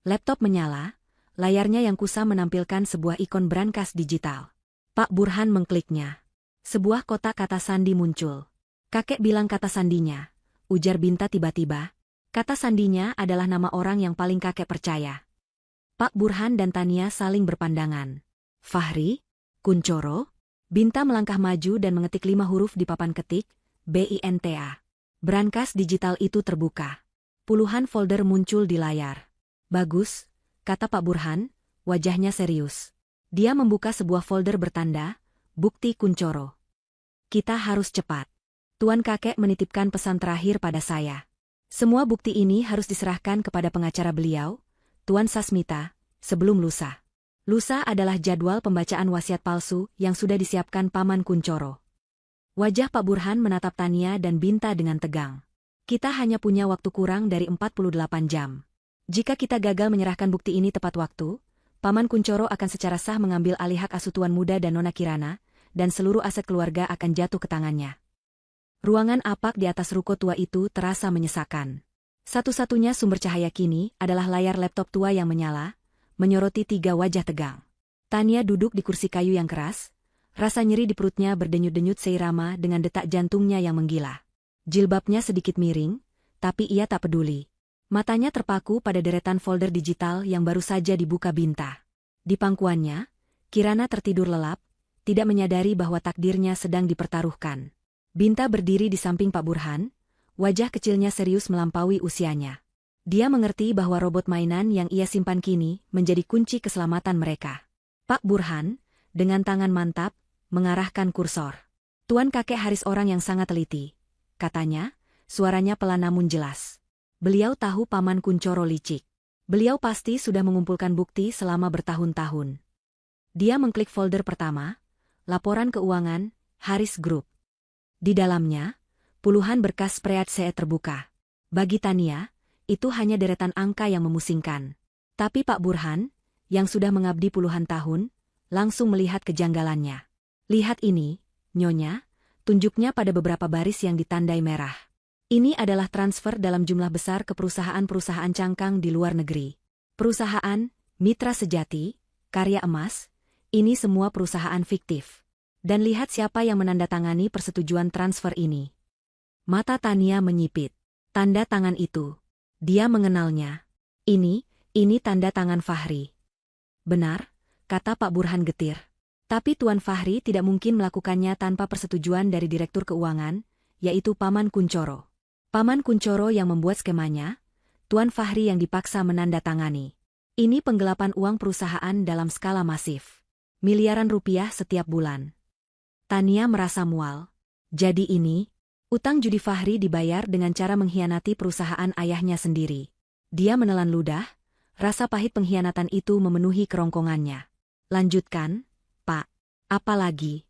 Laptop menyala. Layarnya yang kusam menampilkan sebuah ikon brankas digital. Pak Burhan mengkliknya. Sebuah kotak kata sandi muncul. Kakek bilang kata sandinya, ujar Binta tiba-tiba. Kata sandinya adalah nama orang yang paling kakek percaya. Pak Burhan dan Tania saling berpandangan. Fahri? Kuncoro? Binta melangkah maju dan mengetik 5 huruf di papan ketik, BINTA. Brankas digital itu terbuka. Puluhan folder muncul di layar. Bagus, kata Pak Burhan, wajahnya serius. Dia membuka sebuah folder bertanda, bukti Kuncoro. Kita harus cepat. Tuan Kakek menitipkan pesan terakhir pada saya. Semua bukti ini harus diserahkan kepada pengacara beliau, Tuan Sasmita, sebelum lusa. Lusa adalah jadwal pembacaan wasiat palsu yang sudah disiapkan Paman Kuncoro. Wajah Pak Burhan menatap Tania dan Binta dengan tegang. Kita hanya punya waktu kurang dari 48 jam. Jika kita gagal menyerahkan bukti ini tepat waktu, Paman Kuncoro akan secara sah mengambil alih hak asuh Tuan Muda dan Nona Kirana, dan seluruh aset keluarga akan jatuh ke tangannya. Ruangan apak di atas ruko tua itu terasa menyesakan. Satu-satunya sumber cahaya kini adalah layar laptop tua yang menyala, menyoroti 3 wajah tegang. Tania duduk di kursi kayu yang keras, rasa nyeri di perutnya berdenyut-denyut seirama dengan detak jantungnya yang menggila. Jilbabnya sedikit miring, tapi ia tak peduli. Matanya terpaku pada deretan folder digital yang baru saja dibuka Binta. Di pangkuannya, Kirana tertidur lelap, tidak menyadari bahwa takdirnya sedang dipertaruhkan. Binta berdiri di samping Pak Burhan, wajah kecilnya serius melampaui usianya. Dia mengerti bahwa robot mainan yang ia simpan kini menjadi kunci keselamatan mereka. Pak Burhan, dengan tangan mantap, mengarahkan kursor. Tuan kakek Haris orang yang sangat teliti, katanya, suaranya pelan namun jelas. Beliau tahu Paman Kuncoro licik. Beliau pasti sudah mengumpulkan bukti selama bertahun-tahun. Dia mengklik folder pertama, laporan keuangan, Haris Group. Di dalamnya, puluhan berkas spreadsheet terbuka. Bagi Tania, itu hanya deretan angka yang memusingkan. Tapi Pak Burhan, yang sudah mengabdi puluhan tahun, langsung melihat kejanggalannya. Lihat ini, Nyonya, tunjuknya pada beberapa baris yang ditandai merah. Ini adalah transfer dalam jumlah besar ke perusahaan-perusahaan cangkang di luar negeri. Perusahaan, Mitra Sejati, Karya Emas, ini semua perusahaan fiktif. Dan lihat siapa yang menandatangani persetujuan transfer ini. Mata Tania menyipit. Tanda tangan itu. Dia mengenalnya. Ini tanda tangan Fahri. Benar, kata Pak Burhan getir. Tapi Tuan Fahri tidak mungkin melakukannya tanpa persetujuan dari Direktur Keuangan, yaitu Paman Kuncoro. Paman Kuncoro yang membuat skemanya, Tuan Fahri yang dipaksa menandatangani. Ini penggelapan uang perusahaan dalam skala masif. Miliaran rupiah setiap bulan. Tania merasa mual. Jadi ini, utang judi Fahri dibayar dengan cara mengkhianati perusahaan ayahnya sendiri. Dia menelan ludah, rasa pahit pengkhianatan itu memenuhi kerongkongannya. Lanjutkan, Pak. Apa lagi?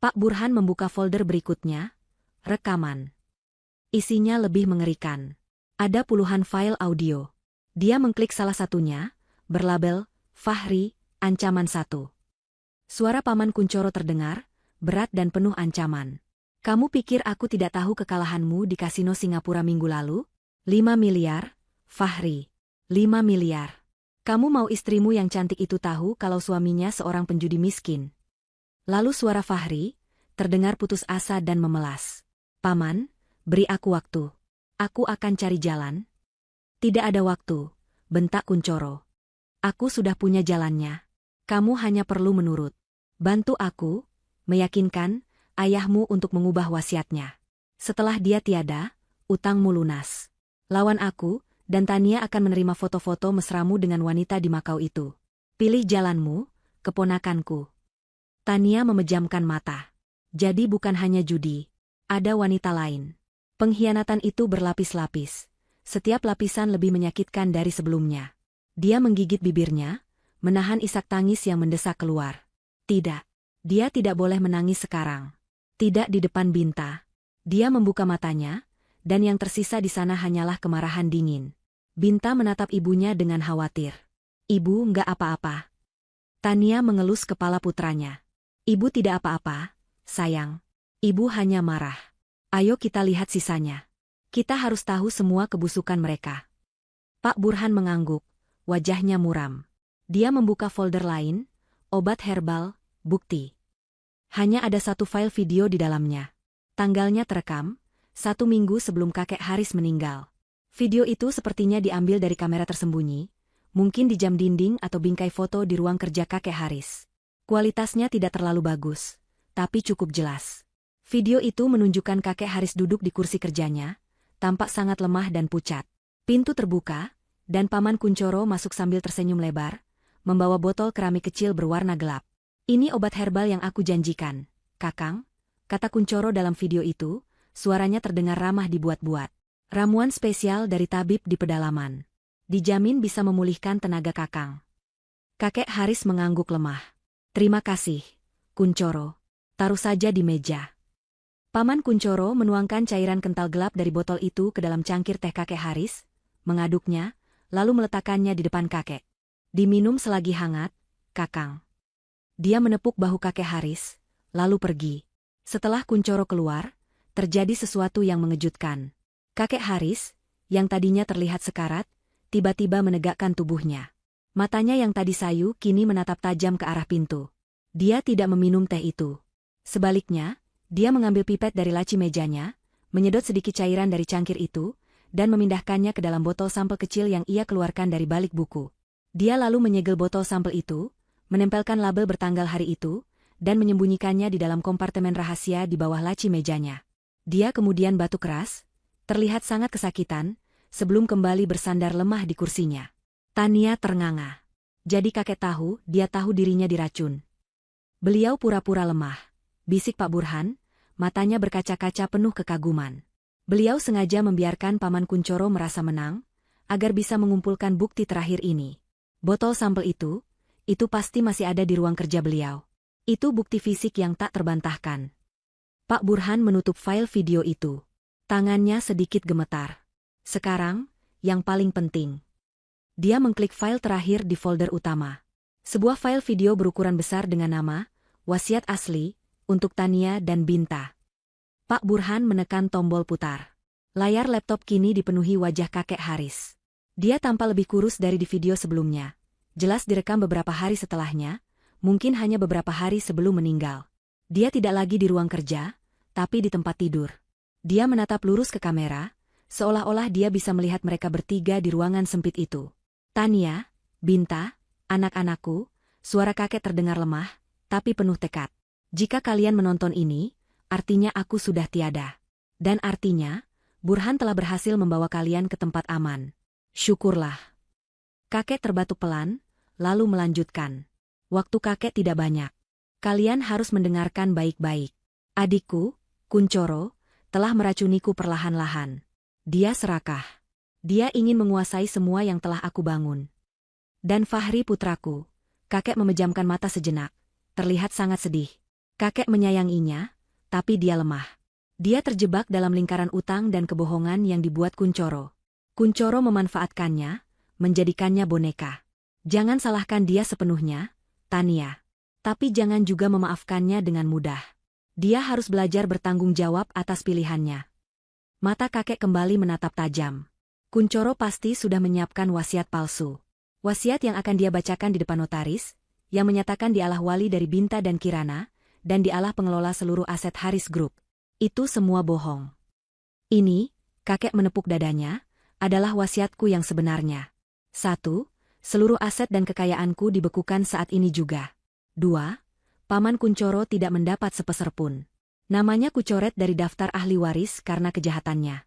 Pak Burhan membuka folder berikutnya, rekaman. Isinya lebih mengerikan. Ada puluhan file audio. Dia mengklik salah satunya, berlabel, Fahri, Ancaman 1. Suara Paman Kuncoro terdengar, berat dan penuh ancaman. Kamu pikir aku tidak tahu kekalahanmu di kasino Singapura minggu lalu? 5 miliar, Fahri. 5 miliar. Kamu mau istrimu yang cantik itu tahu kalau suaminya seorang penjudi miskin? Lalu suara Fahri, terdengar putus asa dan memelas. Paman, beri aku waktu. Aku akan cari jalan. Tidak ada waktu, bentak Kuncoro. Aku sudah punya jalannya. Kamu hanya perlu menurut. Bantu aku, meyakinkan, ayahmu untuk mengubah wasiatnya. Setelah dia tiada, utangmu lunas. Lawan aku, dan Tania akan menerima foto-foto mesramu dengan wanita di Makau itu. Pilih jalanmu, keponakanku. Tania memejamkan mata. Jadi bukan hanya judi. Ada wanita lain. Pengkhianatan itu berlapis-lapis. Setiap lapisan lebih menyakitkan dari sebelumnya. Dia menggigit bibirnya, menahan isak tangis yang mendesak keluar. Tidak. Dia tidak boleh menangis sekarang. Tidak di depan Binta. Dia membuka matanya, dan yang tersisa di sana hanyalah kemarahan dingin. Binta menatap ibunya dengan khawatir. Ibu enggak apa-apa. Tania mengelus kepala putranya. Ibu tidak apa-apa, sayang. Ibu hanya marah. Ayo kita lihat sisanya. Kita harus tahu semua kebusukan mereka. Pak Burhan mengangguk, wajahnya muram. Dia membuka folder lain, obat herbal, bukti. Hanya ada satu file video di dalamnya. Tanggalnya terekam, 1 minggu sebelum kakek Haris meninggal. Video itu sepertinya diambil dari kamera tersembunyi, mungkin di jam dinding atau bingkai foto di ruang kerja kakek Haris. Kualitasnya tidak terlalu bagus, tapi cukup jelas. Video itu menunjukkan kakek Haris duduk di kursi kerjanya, tampak sangat lemah dan pucat. Pintu terbuka, dan Paman Kuncoro masuk sambil tersenyum lebar, membawa botol keramik kecil berwarna gelap. Ini obat herbal yang aku janjikan, Kakang, kata Kuncoro dalam video itu, suaranya terdengar ramah dibuat-buat. Ramuan spesial dari tabib di pedalaman. Dijamin bisa memulihkan tenaga Kakang. Kakek Haris mengangguk lemah. Terima kasih, Kuncoro. Taruh saja di meja. Paman Kuncoro menuangkan cairan kental gelap dari botol itu ke dalam cangkir teh kakek Haris, mengaduknya, lalu meletakkannya di depan kakek. Diminum selagi hangat, Kakang. Dia menepuk bahu kakek Haris, lalu pergi. Setelah Kuncoro keluar, terjadi sesuatu yang mengejutkan. Kakek Haris, yang tadinya terlihat sekarat, tiba-tiba menegakkan tubuhnya. Matanya yang tadi sayu kini menatap tajam ke arah pintu. Dia tidak meminum teh itu. Sebaliknya, dia mengambil pipet dari laci mejanya, menyedot sedikit cairan dari cangkir itu, dan memindahkannya ke dalam botol sampel kecil yang ia keluarkan dari balik buku. Dia lalu menyegel botol sampel itu, menempelkan label bertanggal hari itu, dan menyembunyikannya di dalam kompartemen rahasia di bawah laci mejanya. Dia kemudian batuk keras, terlihat sangat kesakitan, sebelum kembali bersandar lemah di kursinya. Tania ternganga. Jadi kakek tahu, dia tahu dirinya diracun. Beliau pura-pura lemah, bisik Pak Burhan, matanya berkaca-kaca penuh kekaguman. Beliau sengaja membiarkan Paman Kunchoro merasa menang, agar bisa mengumpulkan bukti terakhir ini. Botol sampel itu pasti masih ada di ruang kerja beliau. Itu bukti fisik yang tak terbantahkan. Pak Burhan menutup file video itu. Tangannya sedikit gemetar. Sekarang, yang paling penting. Dia mengklik file terakhir di folder utama. Sebuah file video berukuran besar dengan nama, wasiat asli, untuk Tania dan Binta. Pak Burhan menekan tombol putar. Layar laptop kini dipenuhi wajah kakek Haris. Dia tampak lebih kurus dari di video sebelumnya. Jelas direkam beberapa hari setelahnya, mungkin hanya beberapa hari sebelum meninggal. Dia tidak lagi di ruang kerja, tapi di tempat tidur. Dia menatap lurus ke kamera, seolah-olah dia bisa melihat mereka bertiga di ruangan sempit itu. Tania, Binta, anak-anakku, suara kakek terdengar lemah, tapi penuh tekad. Jika kalian menonton ini, artinya aku sudah tiada. Dan artinya, Burhan telah berhasil membawa kalian ke tempat aman. Syukurlah. Kakek terbatuk pelan, lalu melanjutkan. Waktu kakek tidak banyak. Kalian harus mendengarkan baik-baik. Adikku, Kunchoro, telah meracuniku perlahan-lahan. Dia serakah. Dia ingin menguasai semua yang telah aku bangun. Dan Fahri putraku, kakek memejamkan mata sejenak, terlihat sangat sedih. Kakek menyayanginya, tapi dia lemah. Dia terjebak dalam lingkaran utang dan kebohongan yang dibuat Kunchoro. Kunchoro memanfaatkannya, menjadikannya boneka. Jangan salahkan dia sepenuhnya, Tania. Tapi jangan juga memaafkannya dengan mudah. Dia harus belajar bertanggung jawab atas pilihannya. Mata kakek kembali menatap tajam. Kunchoro pasti sudah menyiapkan wasiat palsu. Wasiat yang akan dia bacakan di depan notaris, yang menyatakan dialah wali dari Binta dan Kirana, dan dialah pengelola seluruh aset Haris Group. Itu semua bohong. Ini, kakek menepuk dadanya, adalah wasiatku yang sebenarnya. 1. Seluruh aset dan kekayaanku dibekukan saat ini juga. 2. Paman Kunchoro tidak mendapat sepeser pun. Namanya kucoret dari daftar ahli waris karena kejahatannya.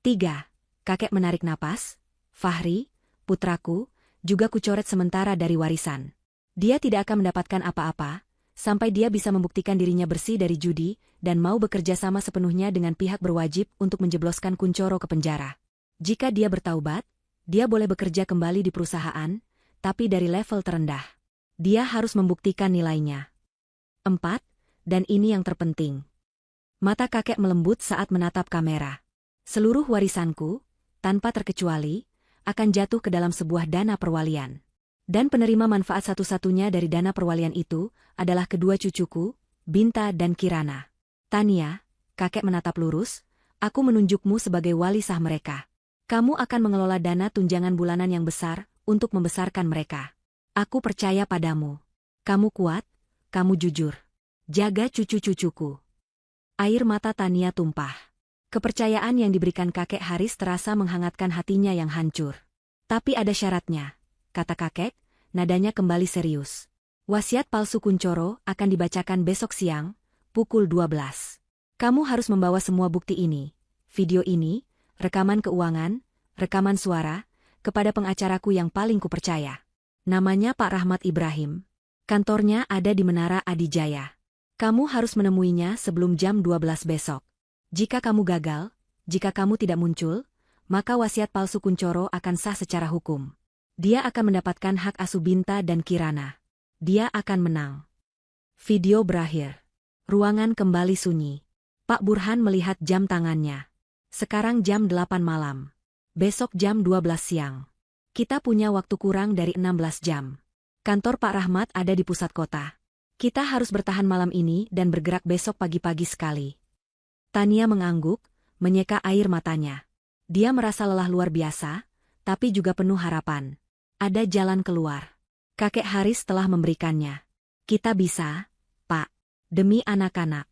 3. Kakek menarik napas. Fahri, putraku, juga kucoret sementara dari warisan. Dia tidak akan mendapatkan apa-apa, sampai dia bisa membuktikan dirinya bersih dari judi, dan mau bekerja sama sepenuhnya dengan pihak berwajib untuk menjebloskan Kunchoro ke penjara. Jika dia bertaubat, dia boleh bekerja kembali di perusahaan, tapi dari level terendah. Dia harus membuktikan nilainya. 4. Dan ini yang terpenting. Mata kakek melembut saat menatap kamera. Seluruh warisanku, tanpa terkecuali, akan jatuh ke dalam sebuah dana perwalian. Dan penerima manfaat satu-satunya dari dana perwalian itu adalah kedua cucuku, Binta dan Kirana. Tania, kakek menatap lurus, aku menunjukmu sebagai wali sah mereka. Kamu akan mengelola dana tunjangan bulanan yang besar untuk membesarkan mereka. Aku percaya padamu. Kamu kuat, kamu jujur. Jaga cucu-cucuku. Air mata Tania tumpah. Kepercayaan yang diberikan kakek Haris terasa menghangatkan hatinya yang hancur. Tapi ada syaratnya, kata kakek, nadanya kembali serius. Wasiat palsu Kunchoro akan dibacakan besok siang, pukul 12. Kamu harus membawa semua bukti ini, video ini, rekaman keuangan, rekaman suara, kepada pengacaraku yang paling kupercaya. Namanya Pak Rahmat Ibrahim. Kantornya ada di Menara Adijaya. Kamu harus menemuinya sebelum jam 12 besok. Jika kamu gagal, jika kamu tidak muncul, maka wasiat palsu Kunchoro akan sah secara hukum. Dia akan mendapatkan hak asuh Binta dan Kirana. Dia akan menang. Video berakhir. Ruangan kembali sunyi. Pak Burhan melihat jam tangannya. Sekarang jam 8 malam. Besok jam 12 siang. Kita punya waktu kurang dari 16 jam. Kantor Pak Rahmat ada di pusat kota. Kita harus bertahan malam ini dan bergerak besok pagi-pagi sekali. Tania mengangguk, menyeka air matanya. Dia merasa lelah luar biasa, tapi juga penuh harapan. Ada jalan keluar. Kakek Haris telah memberikannya. Kita bisa, Pak. Demi anak-anak.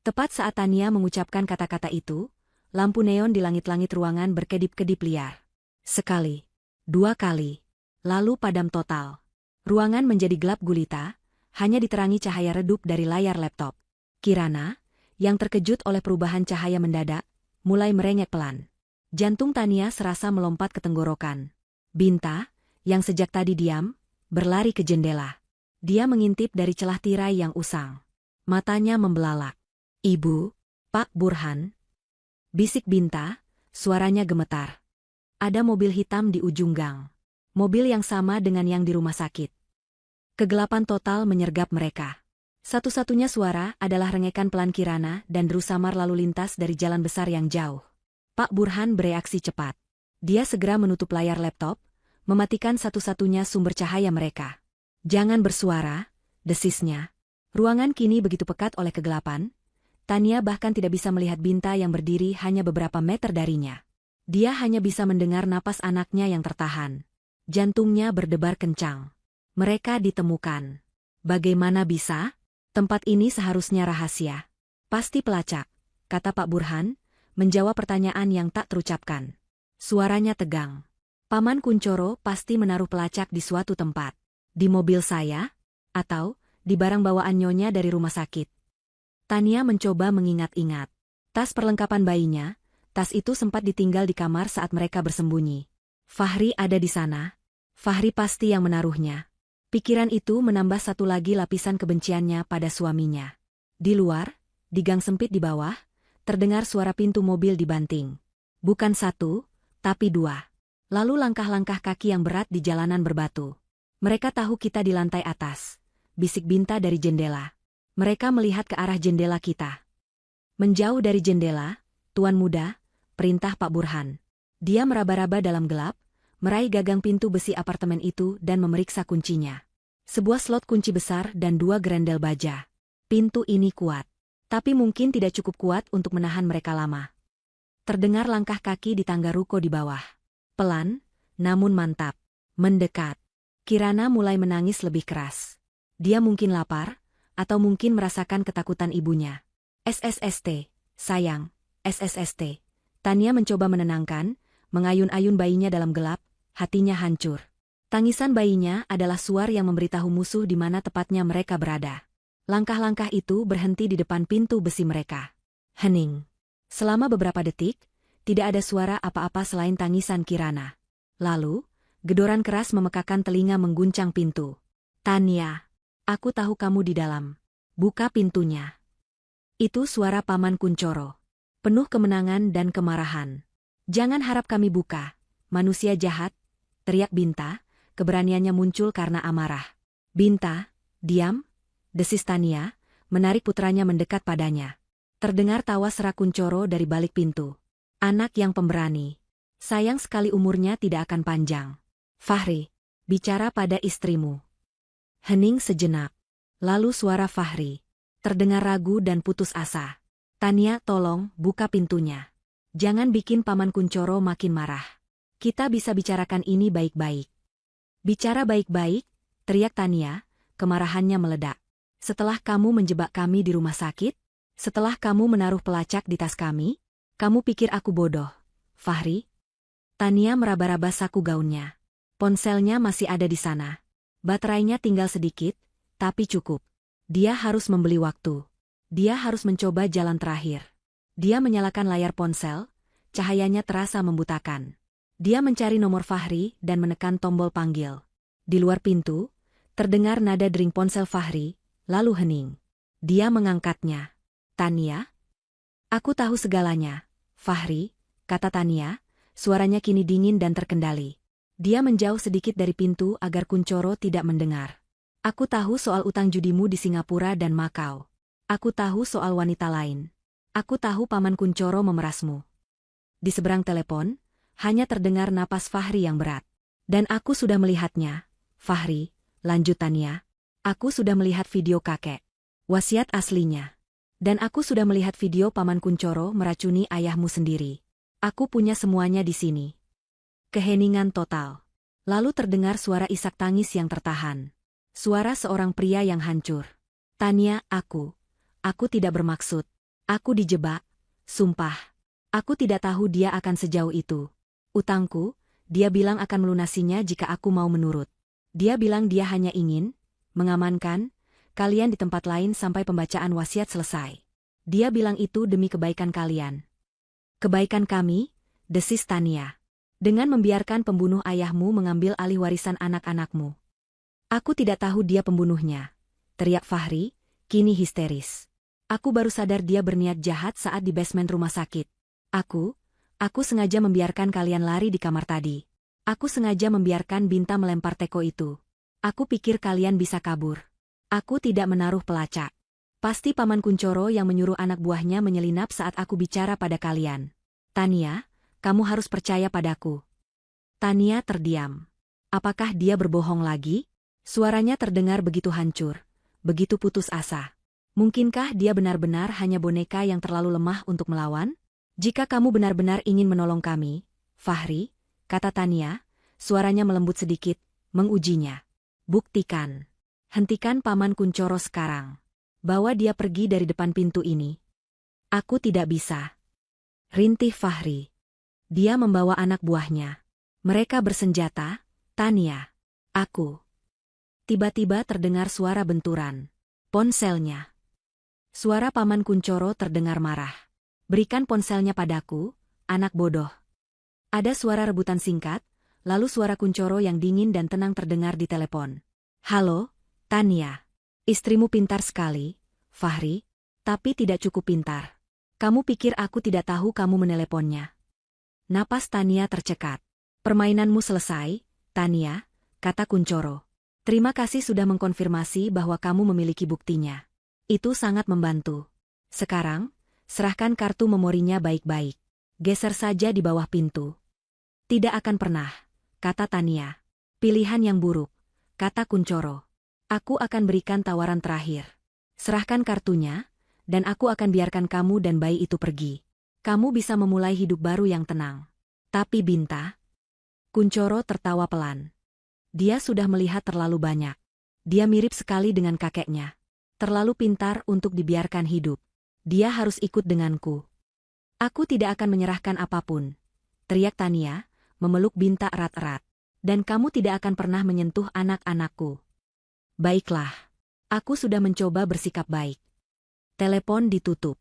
Tepat saat Tania mengucapkan kata-kata itu, lampu neon di langit-langit ruangan berkedip-kedip liar. Sekali, 2 kali, lalu padam total. Ruangan menjadi gelap gulita, hanya diterangi cahaya redup dari layar laptop. Kirana, yang terkejut oleh perubahan cahaya mendadak, mulai merengek pelan. Jantung Tania serasa melompat ke tenggorokan. Binta, yang sejak tadi diam, berlari ke jendela. Dia mengintip dari celah tirai yang usang. Matanya membelalak. "Ibu, Pak Burhan." Bisik Binta, suaranya gemetar. Ada mobil hitam di ujung gang. Mobil yang sama dengan yang di rumah sakit. Kegelapan total menyergap mereka. Satu-satunya suara adalah rengekan pelan Kirana dan deru samar lalu lintas dari jalan besar yang jauh. Pak Burhan bereaksi cepat. Dia segera menutup layar laptop, mematikan satu-satunya sumber cahaya mereka. "Jangan bersuara," desisnya. Ruangan kini begitu pekat oleh kegelapan. Tania bahkan tidak bisa melihat Binta yang berdiri hanya beberapa meter darinya. Dia hanya bisa mendengar napas anaknya yang tertahan. Jantungnya berdebar kencang. Mereka ditemukan. Bagaimana bisa? Tempat ini seharusnya rahasia. "Pasti pelacak," kata Pak Burhan, menjawab pertanyaan yang tak terucapkan. Suaranya tegang. "Paman Kuncoro pasti menaruh pelacak di suatu tempat. Di mobil saya? Atau di barang bawaan nyonya dari rumah sakit?" Tania mencoba mengingat-ingat. Tas perlengkapan bayinya, tas itu sempat ditinggal di kamar saat mereka bersembunyi. Fahri ada di sana. Fahri pasti yang menaruhnya. Pikiran itu menambah satu lagi lapisan kebenciannya pada suaminya. Di luar, di gang sempit di bawah, terdengar suara pintu mobil dibanting. Bukan satu, tapi dua. Lalu langkah-langkah kaki yang berat di jalanan berbatu. "Mereka tahu kita di lantai atas," bisik Binta dari jendela. "Mereka melihat ke arah jendela kita." "Menjauh dari jendela, Tuan Muda," perintah Pak Burhan. Dia meraba-raba dalam gelap, meraih gagang pintu besi apartemen itu dan memeriksa kuncinya. Sebuah slot kunci besar dan 2 gerendel baja. Pintu ini kuat. Tapi mungkin tidak cukup kuat untuk menahan mereka lama. Terdengar langkah kaki di tangga ruko di bawah. Pelan, namun mantap. Mendekat. Kirana mulai menangis lebih keras. Dia mungkin lapar, atau mungkin merasakan ketakutan ibunya. "SSST, sayang, SSST." Tania mencoba menenangkan, mengayun-ayun bayinya dalam gelap, hatinya hancur. Tangisan bayinya adalah suar yang memberitahu musuh di mana tepatnya mereka berada. Langkah-langkah itu berhenti di depan pintu besi mereka. Hening. Selama beberapa detik, tidak ada suara apa-apa selain tangisan Kirana. Lalu, gedoran keras memekakan telinga mengguncang pintu. "Tania, aku tahu kamu di dalam. Buka pintunya." Itu suara Paman Kuncoro. Penuh kemenangan dan kemarahan. "Jangan harap kami buka, manusia jahat," teriak Binta. Keberaniannya muncul karena amarah. "Binta, diam," desis Tania, menarik putranya mendekat padanya. Terdengar tawa serak Kuncoro dari balik pintu. "Anak yang pemberani. Sayang sekali umurnya tidak akan panjang. Fahri, bicara pada istrimu." Hening sejenak. Lalu suara Fahri. Terdengar ragu dan putus asa. "Tania, tolong, buka pintunya. Jangan bikin Paman Kuncoro makin marah. Kita bisa bicarakan ini baik-baik." "Bicara baik-baik," teriak Tania, kemarahannya meledak. "Setelah kamu menjebak kami di rumah sakit? Setelah kamu menaruh pelacak di tas kami? Kamu pikir aku bodoh, Fahri?" Tania meraba-raba saku gaunnya. Ponselnya masih ada di sana. Baterainya tinggal sedikit, tapi cukup. Dia harus membeli waktu. Dia harus mencoba jalan terakhir. Dia menyalakan layar ponsel, cahayanya terasa membutakan. Dia mencari nomor Fahri dan menekan tombol panggil. Di luar pintu, terdengar nada dering ponsel Fahri, lalu hening. Dia mengangkatnya. "Tania?" "Aku tahu segalanya, Fahri," kata Tania, suaranya kini dingin dan terkendali. Dia menjauh sedikit dari pintu agar Kuncoro tidak mendengar. "Aku tahu soal utang judimu di Singapura dan Makau. Aku tahu soal wanita lain. Aku tahu Paman Kuncoro memerasmu." Di seberang telepon, hanya terdengar napas Fahri yang berat. "Dan aku sudah melihatnya, Fahri," lanjut Tania. "Aku sudah melihat video kakek. Wasiat aslinya. Dan aku sudah melihat video Paman Kuncoro meracuni ayahmu sendiri. Aku punya semuanya di sini." Keheningan total. Lalu terdengar suara isak tangis yang tertahan. Suara seorang pria yang hancur. "Tania, aku tidak bermaksud. Aku dijebak. Sumpah. Aku tidak tahu dia akan sejauh itu. Utangku, dia bilang akan melunasinya jika aku mau menurut. Dia bilang dia hanya ingin mengamankan kalian di tempat lain sampai pembacaan wasiat selesai. Dia bilang itu demi kebaikan kalian. Kebaikan kami, desis Tania. Dengan membiarkan pembunuh ayahmu mengambil alih warisan anak-anakmu. Aku tidak tahu dia pembunuhnya, teriak Fahri, kini histeris. Aku baru sadar dia berniat jahat saat di basement rumah sakit. Aku sengaja membiarkan kalian lari di kamar tadi. Aku sengaja membiarkan Binta melempar teko itu. Aku pikir kalian bisa kabur. Aku tidak menaruh pelacak. Pasti Paman Kuncoro yang menyuruh anak buahnya menyelinap saat aku bicara pada kalian. Tania, kamu harus percaya padaku. Tania terdiam. Apakah dia berbohong lagi? Suaranya terdengar begitu hancur, begitu putus asa. Mungkinkah dia benar-benar hanya boneka yang terlalu lemah untuk melawan? Jika kamu benar-benar ingin menolong kami, Fahri, kata Tania, suaranya melembut sedikit, mengujinya. Buktikan. Hentikan Paman Kuncoro sekarang. Bawa dia pergi dari depan pintu ini. Aku tidak bisa. Rintih Fahri. Dia membawa anak buahnya. Mereka bersenjata, Tania. Aku. Tiba-tiba terdengar suara benturan. Ponselnya. Suara Paman Kuncoro terdengar marah. Berikan ponselnya padaku, anak bodoh. Ada suara rebutan singkat, lalu suara Kuncoro yang dingin dan tenang terdengar di telepon. Halo, Tania. Istrimu pintar sekali, Fahri, tapi tidak cukup pintar. Kamu pikir aku tidak tahu kamu meneleponnya? Napas Tania tercekat. Permainanmu selesai, Tania, kata Kuncoro. Terima kasih sudah mengkonfirmasi bahwa kamu memiliki buktinya. Itu sangat membantu. Sekarang, serahkan kartu memorinya baik-baik. Geser saja di bawah pintu. Tidak akan pernah, kata Tania. Pilihan yang buruk, kata Kuncoro. Aku akan berikan tawaran terakhir. Serahkan kartunya, dan aku akan biarkan kamu dan bayi itu pergi. Kamu bisa memulai hidup baru yang tenang. Tapi Binta? Kuncoro tertawa pelan. Dia sudah melihat terlalu banyak. Dia mirip sekali dengan kakeknya. Terlalu pintar untuk dibiarkan hidup. Dia harus ikut denganku. Aku tidak akan menyerahkan apapun, teriak Tania, memeluk Binta erat-erat. Dan kamu tidak akan pernah menyentuh anak-anakku. Baiklah. Aku sudah mencoba bersikap baik. Telepon ditutup.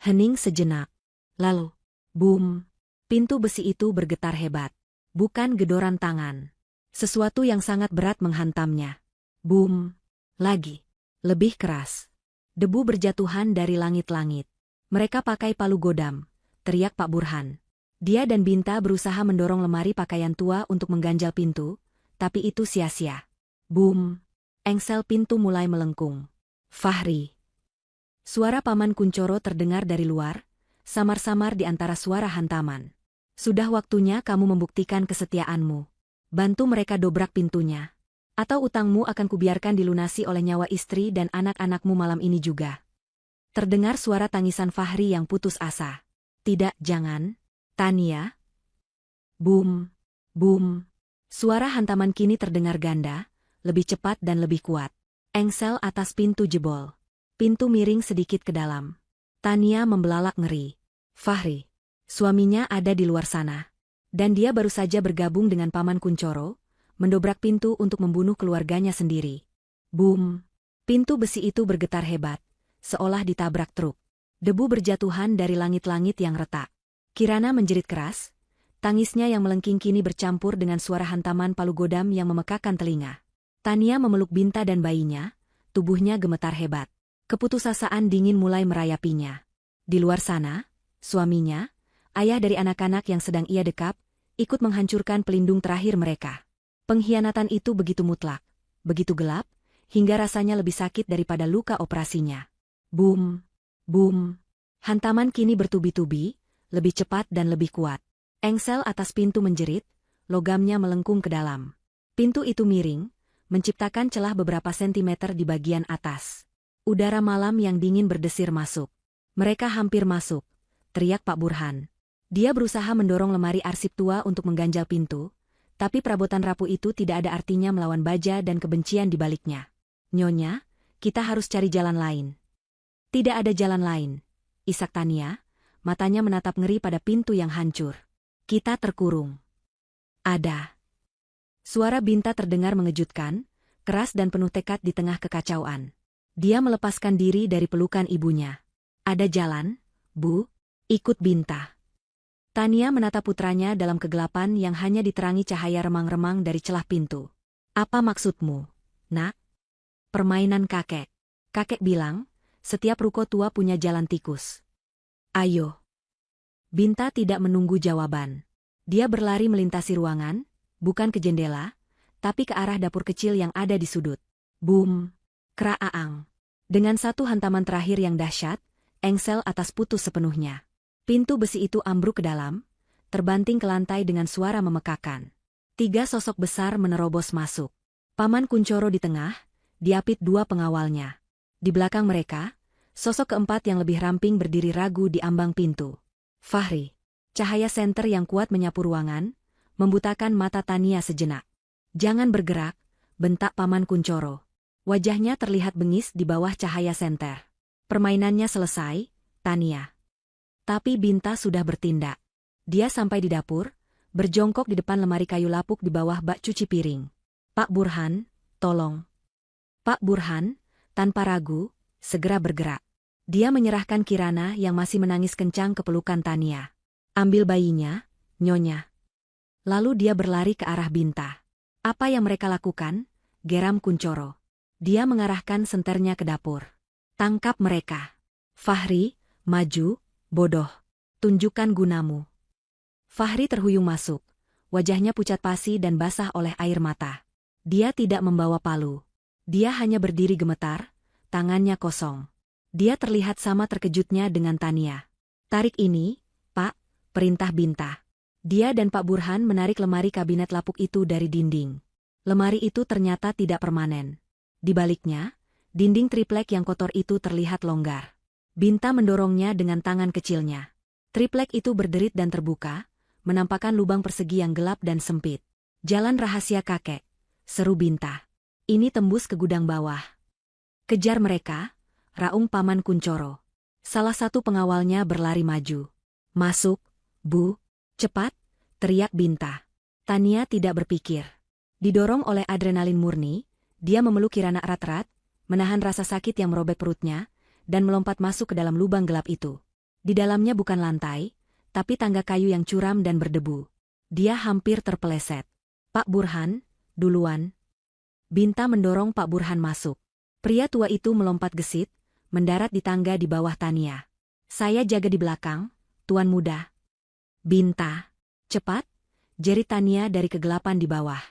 Hening sejenak. Lalu, boom. Pintu besi itu bergetar hebat. Bukan gedoran tangan. Sesuatu yang sangat berat menghantamnya. Boom. Lagi. Lebih keras. Debu berjatuhan dari langit-langit. Mereka pakai palu godam, teriak Pak Burhan. Dia dan Binta berusaha mendorong lemari pakaian tua untuk mengganjal pintu, tapi itu sia-sia. Boom. Engsel pintu mulai melengkung. Fahri. Suara Paman Kuncoro terdengar dari luar, samar-samar di antara suara hantaman. Sudah waktunya kamu membuktikan kesetiaanmu. Bantu mereka dobrak pintunya. Atau utangmu akan kubiarkan dilunasi oleh nyawa istri dan anak-anakmu malam ini juga. Terdengar suara tangisan Fahri yang putus asa. Tidak, jangan. Tania. Boom. Boom. Suara hantaman kini terdengar ganda, lebih cepat dan lebih kuat. Engsel atas pintu jebol. Pintu miring sedikit ke dalam. Tania membelalak ngeri. Fahri. Suaminya ada di luar sana. Dan dia baru saja bergabung dengan Paman Kuncoro, mendobrak pintu untuk membunuh keluarganya sendiri. Boom! Pintu besi itu bergetar hebat, seolah ditabrak truk. Debu berjatuhan dari langit-langit yang retak. Kirana menjerit keras, tangisnya yang melengking kini bercampur dengan suara hantaman palu godam yang memekakan telinga. Tania memeluk Binta dan bayinya, tubuhnya gemetar hebat. Keputusasaan dingin mulai merayapinya. Di luar sana, suaminya, ayah dari anak-anak yang sedang ia dekap, ikut menghancurkan pelindung terakhir mereka. Pengkhianatan itu begitu mutlak, begitu gelap, hingga rasanya lebih sakit daripada luka operasinya. Boom! Boom! Hantaman kini bertubi-tubi, lebih cepat dan lebih kuat. Engsel atas pintu menjerit, logamnya melengkung ke dalam. Pintu itu miring, menciptakan celah beberapa sentimeter di bagian atas. Udara malam yang dingin berdesir masuk. Mereka hampir masuk, teriak Pak Burhan. Dia berusaha mendorong lemari arsip tua untuk mengganjal pintu, tapi perabotan rapuh itu tidak ada artinya melawan baja dan kebencian di baliknya. Nyonya, kita harus cari jalan lain. Tidak ada jalan lain, isak Tania, matanya menatap ngeri pada pintu yang hancur. Kita terkurung. Ada. Suara Binta terdengar mengejutkan, keras dan penuh tekad di tengah kekacauan. Dia melepaskan diri dari pelukan ibunya. Ada jalan, Bu? Ikut Binta. Tania menatap putranya dalam kegelapan yang hanya diterangi cahaya remang-remang dari celah pintu. Apa maksudmu, Nak? Permainan kakek. Kakek bilang, setiap ruko tua punya jalan tikus. Ayo. Binta tidak menunggu jawaban. Dia berlari melintasi ruangan, bukan ke jendela, tapi ke arah dapur kecil yang ada di sudut. Boom! Kraaang. Dengan satu hantaman terakhir yang dahsyat, engsel atas putus sepenuhnya. Pintu besi itu ambruk ke dalam, terbanting ke lantai dengan suara memekakan. 3 sosok besar menerobos masuk. Paman Kuncoro di tengah, diapit 2 pengawalnya. Di belakang mereka, sosok keempat yang lebih ramping berdiri ragu di ambang pintu. Fahri. Cahaya senter yang kuat menyapu ruangan, membutakan mata Tania sejenak. Jangan bergerak, bentak Paman Kuncoro. Wajahnya terlihat bengis di bawah cahaya senter. Permainannya selesai, Tania. Tapi Binta sudah bertindak. Dia sampai di dapur, berjongkok di depan lemari kayu lapuk di bawah bak cuci piring. Pak Burhan, tolong. Pak Burhan, tanpa ragu, segera bergerak. Dia menyerahkan Kirana yang masih menangis kencang ke pelukan Tania. Ambil bayinya, Nyonya. Lalu dia berlari ke arah Binta. Apa yang mereka lakukan? Geram Kuncoro. Dia mengarahkan senternya ke dapur. Tangkap mereka. Fahri, maju. Bodoh. Tunjukkan gunamu. Fahri terhuyung masuk. Wajahnya pucat pasi dan basah oleh air mata. Dia tidak membawa palu. Dia hanya berdiri gemetar, tangannya kosong. Dia terlihat sama terkejutnya dengan Tania. Tarik ini, Pak, perintah Binta. Dia dan Pak Burhan menarik lemari kabinet lapuk itu dari dinding. Lemari itu ternyata tidak permanen. Di baliknya, dinding triplek yang kotor itu terlihat longgar. Binta mendorongnya dengan tangan kecilnya. Triplek itu berderit dan terbuka, menampakkan lubang persegi yang gelap dan sempit. Jalan rahasia kakek, seru Binta. Ini tembus ke gudang bawah. Kejar mereka, raung Paman Kuncoro. Salah satu pengawalnya berlari maju. Masuk, Bu, cepat, teriak Binta. Tania tidak berpikir. Didorong oleh adrenalin murni, dia memeluk Kirana erat-erat, menahan rasa sakit yang merobek perutnya, dan melompat masuk ke dalam lubang gelap itu. Di dalamnya bukan lantai, tapi tangga kayu yang curam dan berdebu. Dia hampir terpeleset. Pak Burhan, duluan. Binta mendorong Pak Burhan masuk. Pria tua itu melompat gesit, mendarat di tangga di bawah Tania. Saya jaga di belakang, Tuan Muda. Binta, cepat, jerit Tania dari kegelapan di bawah.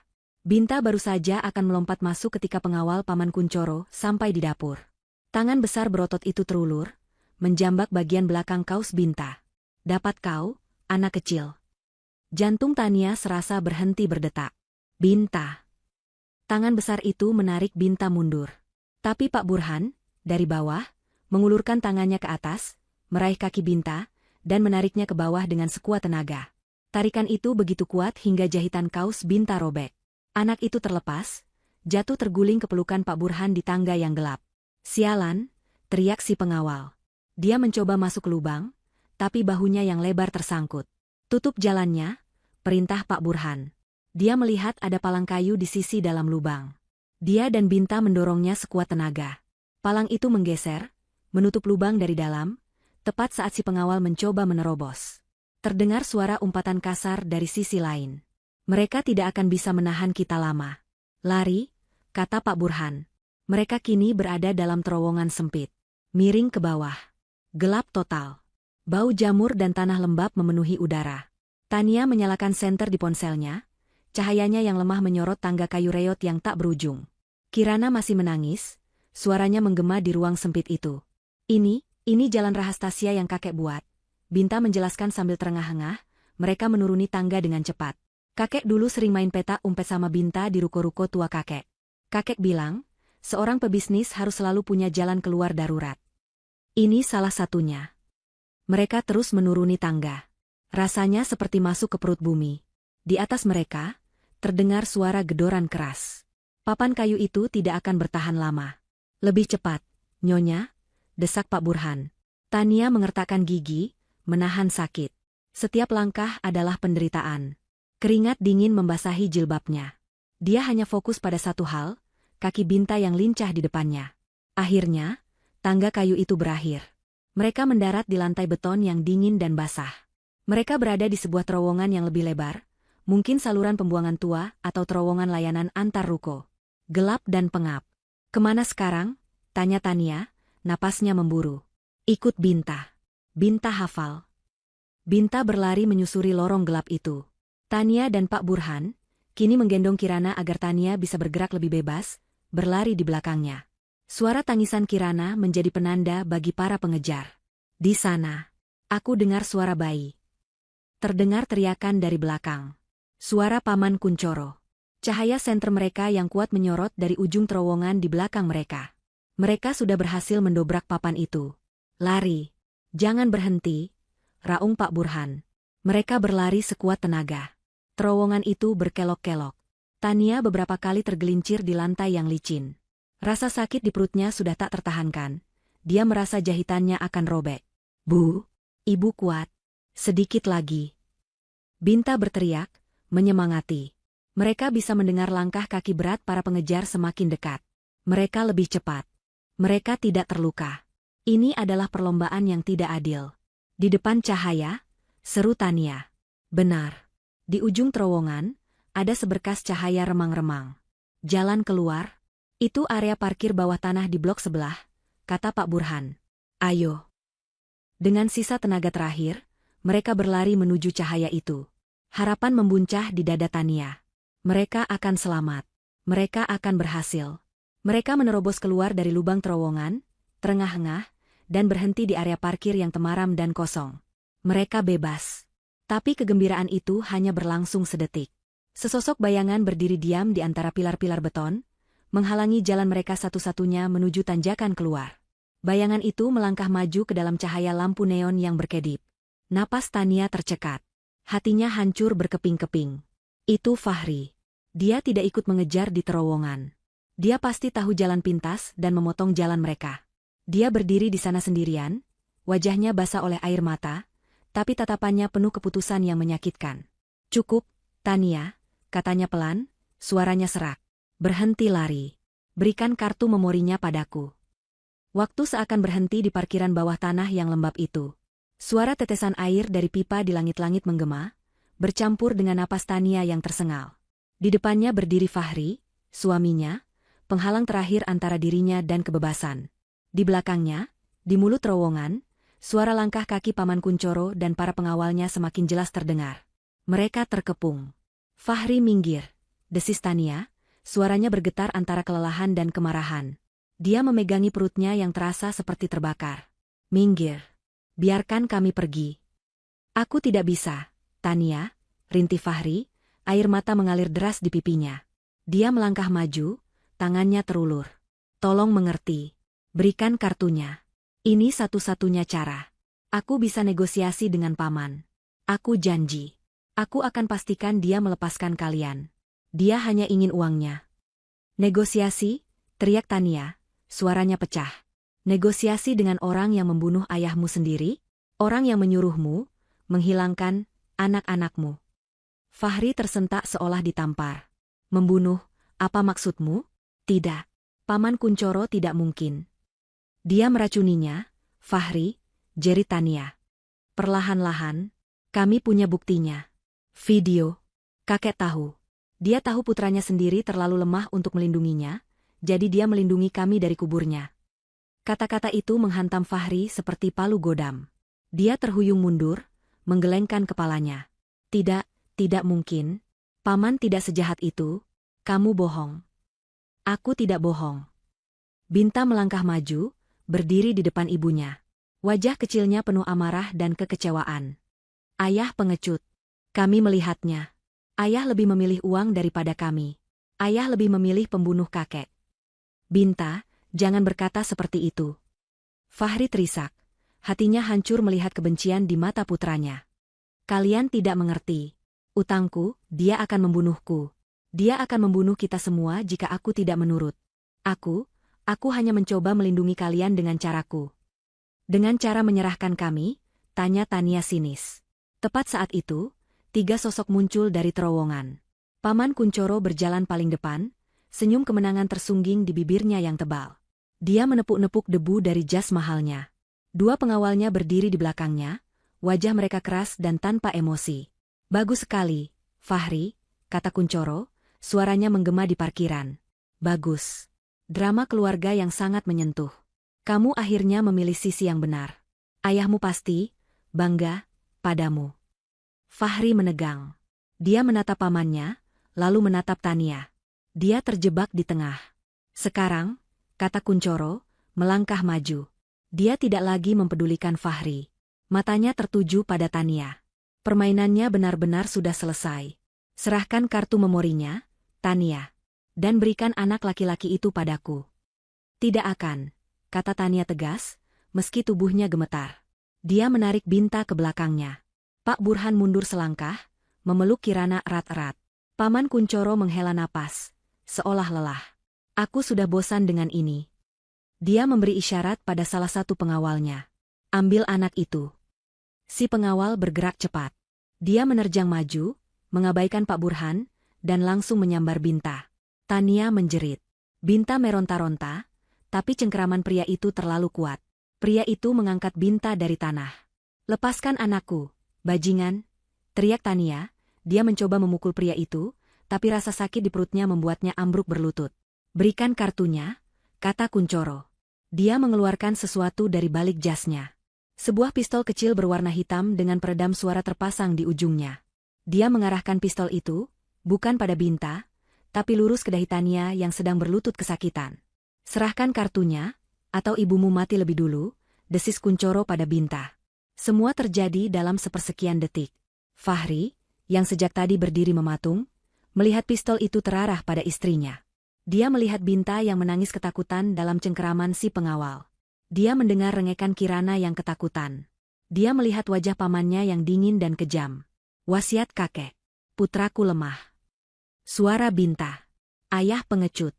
Binta baru saja akan melompat masuk ketika pengawal Paman Kuncoro sampai di dapur. Tangan besar berotot itu terulur, menjambak bagian belakang kaus Binta. Dapat kau, anak kecil. Jantung Tania serasa berhenti berdetak. Binta. Tangan besar itu menarik Binta mundur. Tapi Pak Burhan, dari bawah, mengulurkan tangannya ke atas, meraih kaki Binta, dan menariknya ke bawah dengan sekuat tenaga. Tarikan itu begitu kuat hingga jahitan kaus Binta robek. Anak itu terlepas, jatuh terguling ke pelukan Pak Burhan di tangga yang gelap. Sialan, teriak si pengawal. Dia mencoba masuk ke lubang, tapi bahunya yang lebar tersangkut. Tutup jalannya, perintah Pak Burhan. Dia melihat ada palang kayu di sisi dalam lubang. Dia dan Binta mendorongnya sekuat tenaga. Palang itu menggeser, menutup lubang dari dalam, tepat saat si pengawal mencoba menerobos. Terdengar suara umpatan kasar dari sisi lain. Mereka tidak akan bisa menahan kita lama. Lari, kata Pak Burhan. Mereka kini berada dalam terowongan sempit. Miring ke bawah. Gelap total. Bau jamur dan tanah lembab memenuhi udara. Tania menyalakan senter di ponselnya. Cahayanya yang lemah menyorot tangga kayu reot yang tak berujung. Kirana masih menangis. Suaranya menggema di ruang sempit itu. Ini jalan rahasia yang kakek buat. Binta menjelaskan sambil terengah-engah. Mereka menuruni tangga dengan cepat. Kakek dulu sering main peta umpet sama Binta di ruko-ruko tua kakek. Kakek bilang, seorang pebisnis harus selalu punya jalan keluar darurat. Ini salah satunya. Mereka terus menuruni tangga. Rasanya seperti masuk ke perut bumi. Di atas mereka, terdengar suara gedoran keras. Papan kayu itu tidak akan bertahan lama. Lebih cepat, Nyonya, desak Pak Burhan. Tania mengertakkan gigi, menahan sakit. Setiap langkah adalah penderitaan. Keringat dingin membasahi jilbabnya. Dia hanya fokus pada satu hal, kaki Binta yang lincah di depannya. Akhirnya, tangga kayu itu berakhir. Mereka mendarat di lantai beton yang dingin dan basah. Mereka berada di sebuah terowongan yang lebih lebar, mungkin saluran pembuangan tua atau terowongan layanan antar ruko. Gelap dan pengap. "Kemana sekarang?" tanya Tania, napasnya memburu. "Ikut Binta." Binta hafal. Binta berlari menyusuri lorong gelap itu. Tania dan Pak Burhan kini menggendong Kirana agar Tania bisa bergerak lebih bebas, berlari di belakangnya. Suara tangisan Kirana menjadi penanda bagi para pengejar. Di sana, aku dengar suara bayi. Terdengar teriakan dari belakang. Suara Paman Kuncoro. Cahaya senter mereka yang kuat menyorot dari ujung terowongan di belakang mereka. Mereka sudah berhasil mendobrak papan itu. "Lari. Jangan berhenti," raung Pak Burhan. Mereka berlari sekuat tenaga. Terowongan itu berkelok-kelok. Tania beberapa kali tergelincir di lantai yang licin. Rasa sakit di perutnya sudah tak tertahankan. Dia merasa jahitannya akan robek. "Bu, ibu kuat. Sedikit lagi." Binta berteriak, menyemangati. Mereka bisa mendengar langkah kaki berat para pengejar semakin dekat. Mereka lebih cepat. Mereka tidak terluka. Ini adalah perlombaan yang tidak adil. Di depan cahaya, seru Tania. Benar. Di ujung terowongan, ada seberkas cahaya remang-remang. "Jalan keluar? Itu area parkir bawah tanah di blok sebelah," kata Pak Burhan. "Ayo." Dengan sisa tenaga terakhir, mereka berlari menuju cahaya itu. Harapan membuncah di dada Tania. Mereka akan selamat. Mereka akan berhasil. Mereka menerobos keluar dari lubang terowongan, terengah-engah, dan berhenti di area parkir yang temaram dan kosong. Mereka bebas. Tapi kegembiraan itu hanya berlangsung sedetik. Sesosok bayangan berdiri diam di antara pilar-pilar beton, menghalangi jalan mereka satu-satunya menuju tanjakan keluar. Bayangan itu melangkah maju ke dalam cahaya lampu neon yang berkedip. Napas Tania tercekat. Hatinya hancur berkeping-keping. Itu Fahri. Dia tidak ikut mengejar di terowongan. Dia pasti tahu jalan pintas dan memotong jalan mereka. Dia berdiri di sana sendirian, wajahnya basah oleh air mata, tapi tatapannya penuh keputusan yang menyakitkan. "Cukup, Tania," katanya pelan, suaranya serak. "Berhenti lari. Berikan kartu memorinya padaku." Waktu seakan berhenti di parkiran bawah tanah yang lembab itu. Suara tetesan air dari pipa di langit-langit menggema, bercampur dengan napas Tania yang tersengal. Di depannya berdiri Fahri, suaminya, penghalang terakhir antara dirinya dan kebebasan. Di belakangnya, di mulut terowongan, suara langkah kaki Paman Kuncoro dan para pengawalnya semakin jelas terdengar. Mereka terkepung. "Fahri minggir," desis Tania. Suaranya bergetar antara kelelahan dan kemarahan. Dia memegangi perutnya yang terasa seperti terbakar. "Minggir. Biarkan kami pergi." "Aku tidak bisa, Tania," rintih Fahri, air mata mengalir deras di pipinya. Dia melangkah maju, tangannya terulur. "Tolong mengerti. Berikan kartunya. Ini satu-satunya cara. Aku bisa negosiasi dengan Paman. Aku janji. Aku akan pastikan dia melepaskan kalian. Dia hanya ingin uangnya." "Negosiasi?" teriak Tania, suaranya pecah. "Negosiasi dengan orang yang membunuh ayahmu sendiri? Orang yang menyuruhmu menghilangkan anak-anakmu?" Fahri tersentak seolah ditampar. "Membunuh, apa maksudmu?" "Tidak. Paman Kuncoro tidak mungkin. Dia meracuninya, Fahri," jerit Tania. "Perlahan-lahan, kami punya buktinya. Video. Kakek tahu. Dia tahu putranya sendiri terlalu lemah untuk melindunginya, jadi dia melindungi kami dari kuburnya." Kata-kata itu menghantam Fahri seperti palu godam. Dia terhuyung mundur, menggelengkan kepalanya. Tidak mungkin. Paman tidak sejahat itu. Kamu bohong." "Aku tidak bohong." Binta melangkah maju, berdiri di depan ibunya. Wajah kecilnya penuh amarah dan kekecewaan. "Ayah pengecut. Kami melihatnya. Ayah lebih memilih uang daripada kami. Ayah lebih memilih pembunuh kakek." "Binta, jangan berkata seperti itu." Fahri terisak. Hatinya hancur melihat kebencian di mata putranya. "Kalian tidak mengerti. Utangku, dia akan membunuhku. Dia akan membunuh kita semua jika aku tidak menurut. Aku hanya mencoba melindungi kalian dengan caraku." "Dengan cara menyerahkan kami?" tanya Tania sinis. Tepat saat itu, 3 sosok muncul dari terowongan. Paman Kuncoro berjalan paling depan, senyum kemenangan tersungging di bibirnya yang tebal. Dia menepuk-nepuk debu dari jas mahalnya. Dua pengawalnya berdiri di belakangnya, wajah mereka keras dan tanpa emosi. Bagus sekali, Fahri, kata Kuncoro, suaranya menggema di parkiran. Bagus. Drama keluarga yang sangat menyentuh. Kamu akhirnya memilih sisi yang benar. Ayahmu pasti bangga padamu. Fahri menegang. Dia menatap pamannya, lalu menatap Tania. Dia terjebak di tengah. Sekarang, kata Kuncoro, melangkah maju. Dia tidak lagi mempedulikan Fahri. Matanya tertuju pada Tania. Permainannya benar-benar sudah selesai. Serahkan kartu memorinya, Tania. Dan berikan anak laki-laki itu padaku. Tidak akan, kata Tania tegas, meski tubuhnya gemetar. Dia menarik Binta ke belakangnya. Pak Burhan mundur selangkah, memeluk Kirana erat-erat. Paman Kuncoro menghela napas, seolah lelah. Aku sudah bosan dengan ini. Dia memberi isyarat pada salah satu pengawalnya. Ambil anak itu. Si pengawal bergerak cepat. Dia menerjang maju, mengabaikan Pak Burhan, dan langsung menyambar Binta. Tania menjerit. Binta meronta-ronta, tapi cengkeraman pria itu terlalu kuat. Pria itu mengangkat Binta dari tanah. Lepaskan anakku, bajingan, teriak Tania. Dia mencoba memukul pria itu, tapi rasa sakit di perutnya membuatnya ambruk berlutut. Berikan kartunya, kata Kuncoro. Dia mengeluarkan sesuatu dari balik jasnya. Sebuah pistol kecil berwarna hitam dengan peredam suara terpasang di ujungnya. Dia mengarahkan pistol itu, bukan pada Binta, tapi lurus ke dahi Tania yang sedang berlutut kesakitan. Serahkan kartunya, atau ibumu mati lebih dulu, desis Kuncoro pada Binta. Semua terjadi dalam sepersekian detik. Fahri, yang sejak tadi berdiri mematung, melihat pistol itu terarah pada istrinya. Dia melihat Binta yang menangis ketakutan dalam cengkeraman si pengawal. Dia mendengar rengekan Kirana yang ketakutan. Dia melihat wajah pamannya yang dingin dan kejam. Wasiat kakek. Putraku lemah. Suara Binta. Ayah pengecut.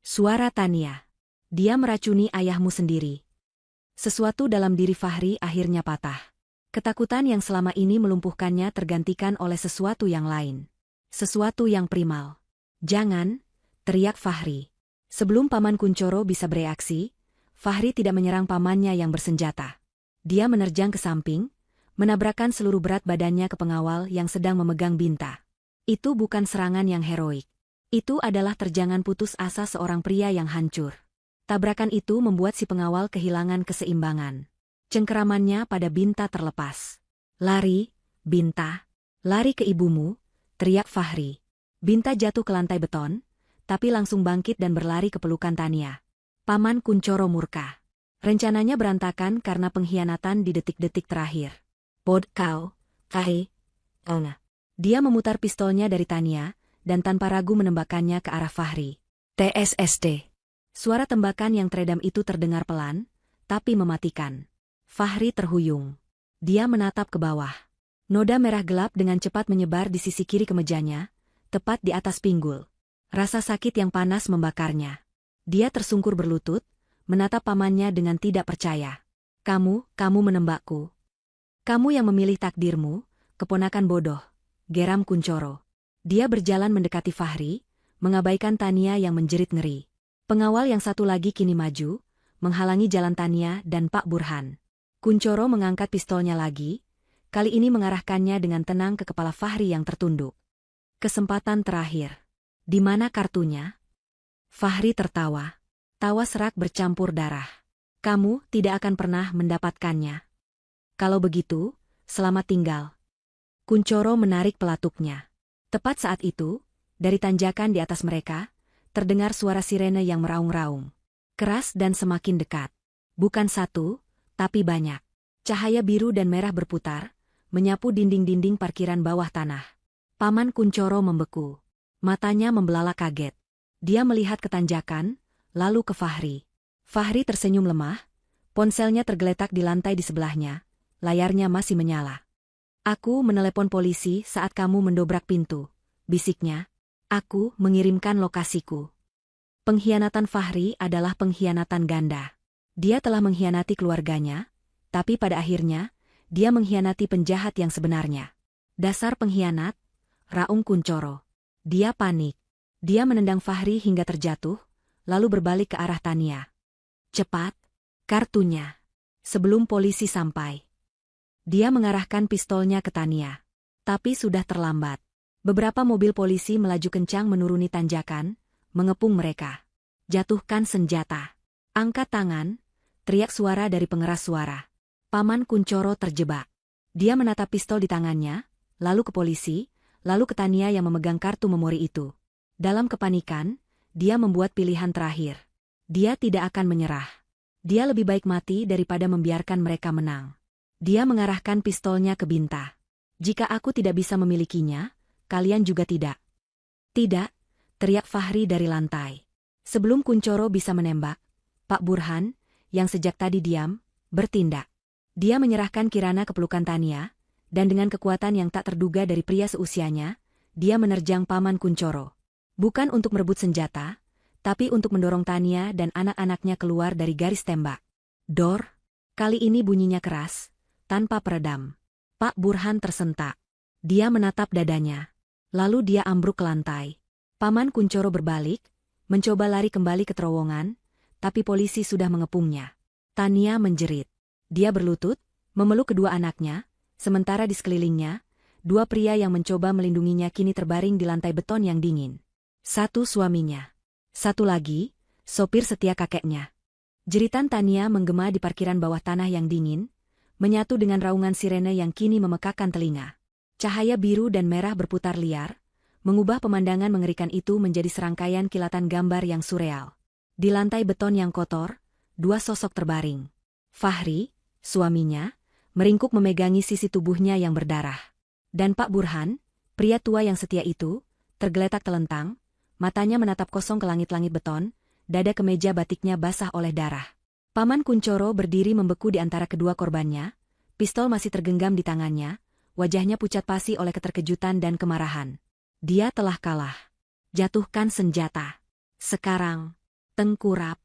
Suara Tania. Dia meracuni ayahmu sendiri. Sesuatu dalam diri Fahri akhirnya patah. Ketakutan yang selama ini melumpuhkannya tergantikan oleh sesuatu yang lain. Sesuatu yang primal. Jangan, teriak Fahri. Sebelum Paman Kuncoro bisa bereaksi, Fahri tidak menyerang pamannya yang bersenjata. Dia menerjang ke samping, menabrakkan seluruh berat badannya ke pengawal yang sedang memegang Binta. Itu bukan serangan yang heroik. Itu adalah terjangan putus asa seorang pria yang hancur. Tabrakan itu membuat si pengawal kehilangan keseimbangan. Cengkeramannya pada Binta terlepas. Lari, Binta. Lari ke ibumu, teriak Fahri. Binta jatuh ke lantai beton, tapi langsung bangkit dan berlari ke pelukan Tania. Paman Kuncoro murka. Rencananya berantakan karena pengkhianatan di detik-detik terakhir. Pod kau, kahe, ona. Dia memutar pistolnya dari Tania, dan tanpa ragu menembakkannya ke arah Fahri. TSSD. Suara tembakan yang teredam itu terdengar pelan, tapi mematikan. Fahri terhuyung. Dia menatap ke bawah. Noda merah gelap dengan cepat menyebar di sisi kiri kemejanya, tepat di atas pinggul. Rasa sakit yang panas membakarnya. Dia tersungkur berlutut, menatap pamannya dengan tidak percaya. Kamu menembakku. Kamu yang memilih takdirmu, keponakan bodoh, geram Kuncoro. Dia berjalan mendekati Fahri, mengabaikan Tania yang menjerit ngeri. Pengawal yang satu lagi kini maju, menghalangi jalan Tania dan Pak Burhan. Kuncoro mengangkat pistolnya lagi, kali ini mengarahkannya dengan tenang ke kepala Fahri yang tertunduk. Kesempatan terakhir. Di mana kartunya? Fahri tertawa. Tawa serak bercampur darah. Kamu tidak akan pernah mendapatkannya. Kalau begitu, selamat tinggal. Kuncoro menarik pelatuknya. Tepat saat itu, dari tanjakan di atas mereka, terdengar suara sirene yang meraung-raung. Keras dan semakin dekat. Bukan satu, tapi banyak. Cahaya biru dan merah berputar, menyapu dinding-dinding parkiran bawah tanah. Paman Kuncoro membeku. Matanya membelalak kaget. Dia melihat ke tanjakan, lalu ke Fahri. Fahri tersenyum lemah, ponselnya tergeletak di lantai di sebelahnya, layarnya masih menyala. Aku menelepon polisi saat kamu mendobrak pintu, bisiknya. Aku mengirimkan lokasiku. Pengkhianatan Fahri adalah pengkhianatan ganda. Dia telah mengkhianati keluarganya, tapi pada akhirnya, dia mengkhianati penjahat yang sebenarnya. Dasar pengkhianat, raung Kuncoro. Dia panik. Dia menendang Fahri hingga terjatuh, lalu berbalik ke arah Tania. Cepat, kartunya. Sebelum polisi sampai. Dia mengarahkan pistolnya ke Tania. Tapi sudah terlambat. Beberapa mobil polisi melaju kencang menuruni tanjakan, mengepung mereka. Jatuhkan senjata. Angkat tangan, teriak suara dari pengeras suara. Paman Kuncoro terjebak. Dia menatap pistol di tangannya, lalu ke polisi, lalu ke Tania yang memegang kartu memori itu. Dalam kepanikan, dia membuat pilihan terakhir. Dia tidak akan menyerah. Dia lebih baik mati daripada membiarkan mereka menang. Dia mengarahkan pistolnya ke Binta. Jika aku tidak bisa memilikinya, kalian juga tidak. Tidak, teriak Fahri dari lantai. Sebelum Kuncoro bisa menembak, Pak Burhan, yang sejak tadi diam, bertindak. Dia menyerahkan Kirana ke pelukan Tania, dan dengan kekuatan yang tak terduga dari pria seusianya, dia menerjang Paman Kuncoro. Bukan untuk merebut senjata, tapi untuk mendorong Tania dan anak-anaknya keluar dari garis tembak. Dor, kali ini bunyinya keras, tanpa peredam. Pak Burhan tersentak. Dia menatap dadanya. Lalu dia ambruk ke lantai. Paman Kuncoro berbalik, mencoba lari kembali ke terowongan, tapi polisi sudah mengepungnya. Tania menjerit. Dia berlutut, memeluk kedua anaknya, sementara di sekelilingnya, dua pria yang mencoba melindunginya kini terbaring di lantai beton yang dingin. Satu suaminya. Satu lagi, sopir setia kakeknya. Jeritan Tania menggema di parkiran bawah tanah yang dingin, menyatu dengan raungan sirene yang kini memekakkan telinga. Cahaya biru dan merah berputar liar, mengubah pemandangan mengerikan itu menjadi serangkaian kilatan gambar yang surreal. Di lantai beton yang kotor, dua sosok terbaring. Fahri, suaminya, meringkuk memegangi sisi tubuhnya yang berdarah. Dan Pak Burhan, pria tua yang setia itu, tergeletak telentang, matanya menatap kosong ke langit-langit beton, dada kemeja batiknya basah oleh darah. Paman Kuncoro berdiri membeku di antara kedua korbannya, pistol masih tergenggam di tangannya, wajahnya pucat pasi oleh keterkejutan dan kemarahan. Dia telah kalah. Jatuhkan senjata. Sekarang, tengkurap.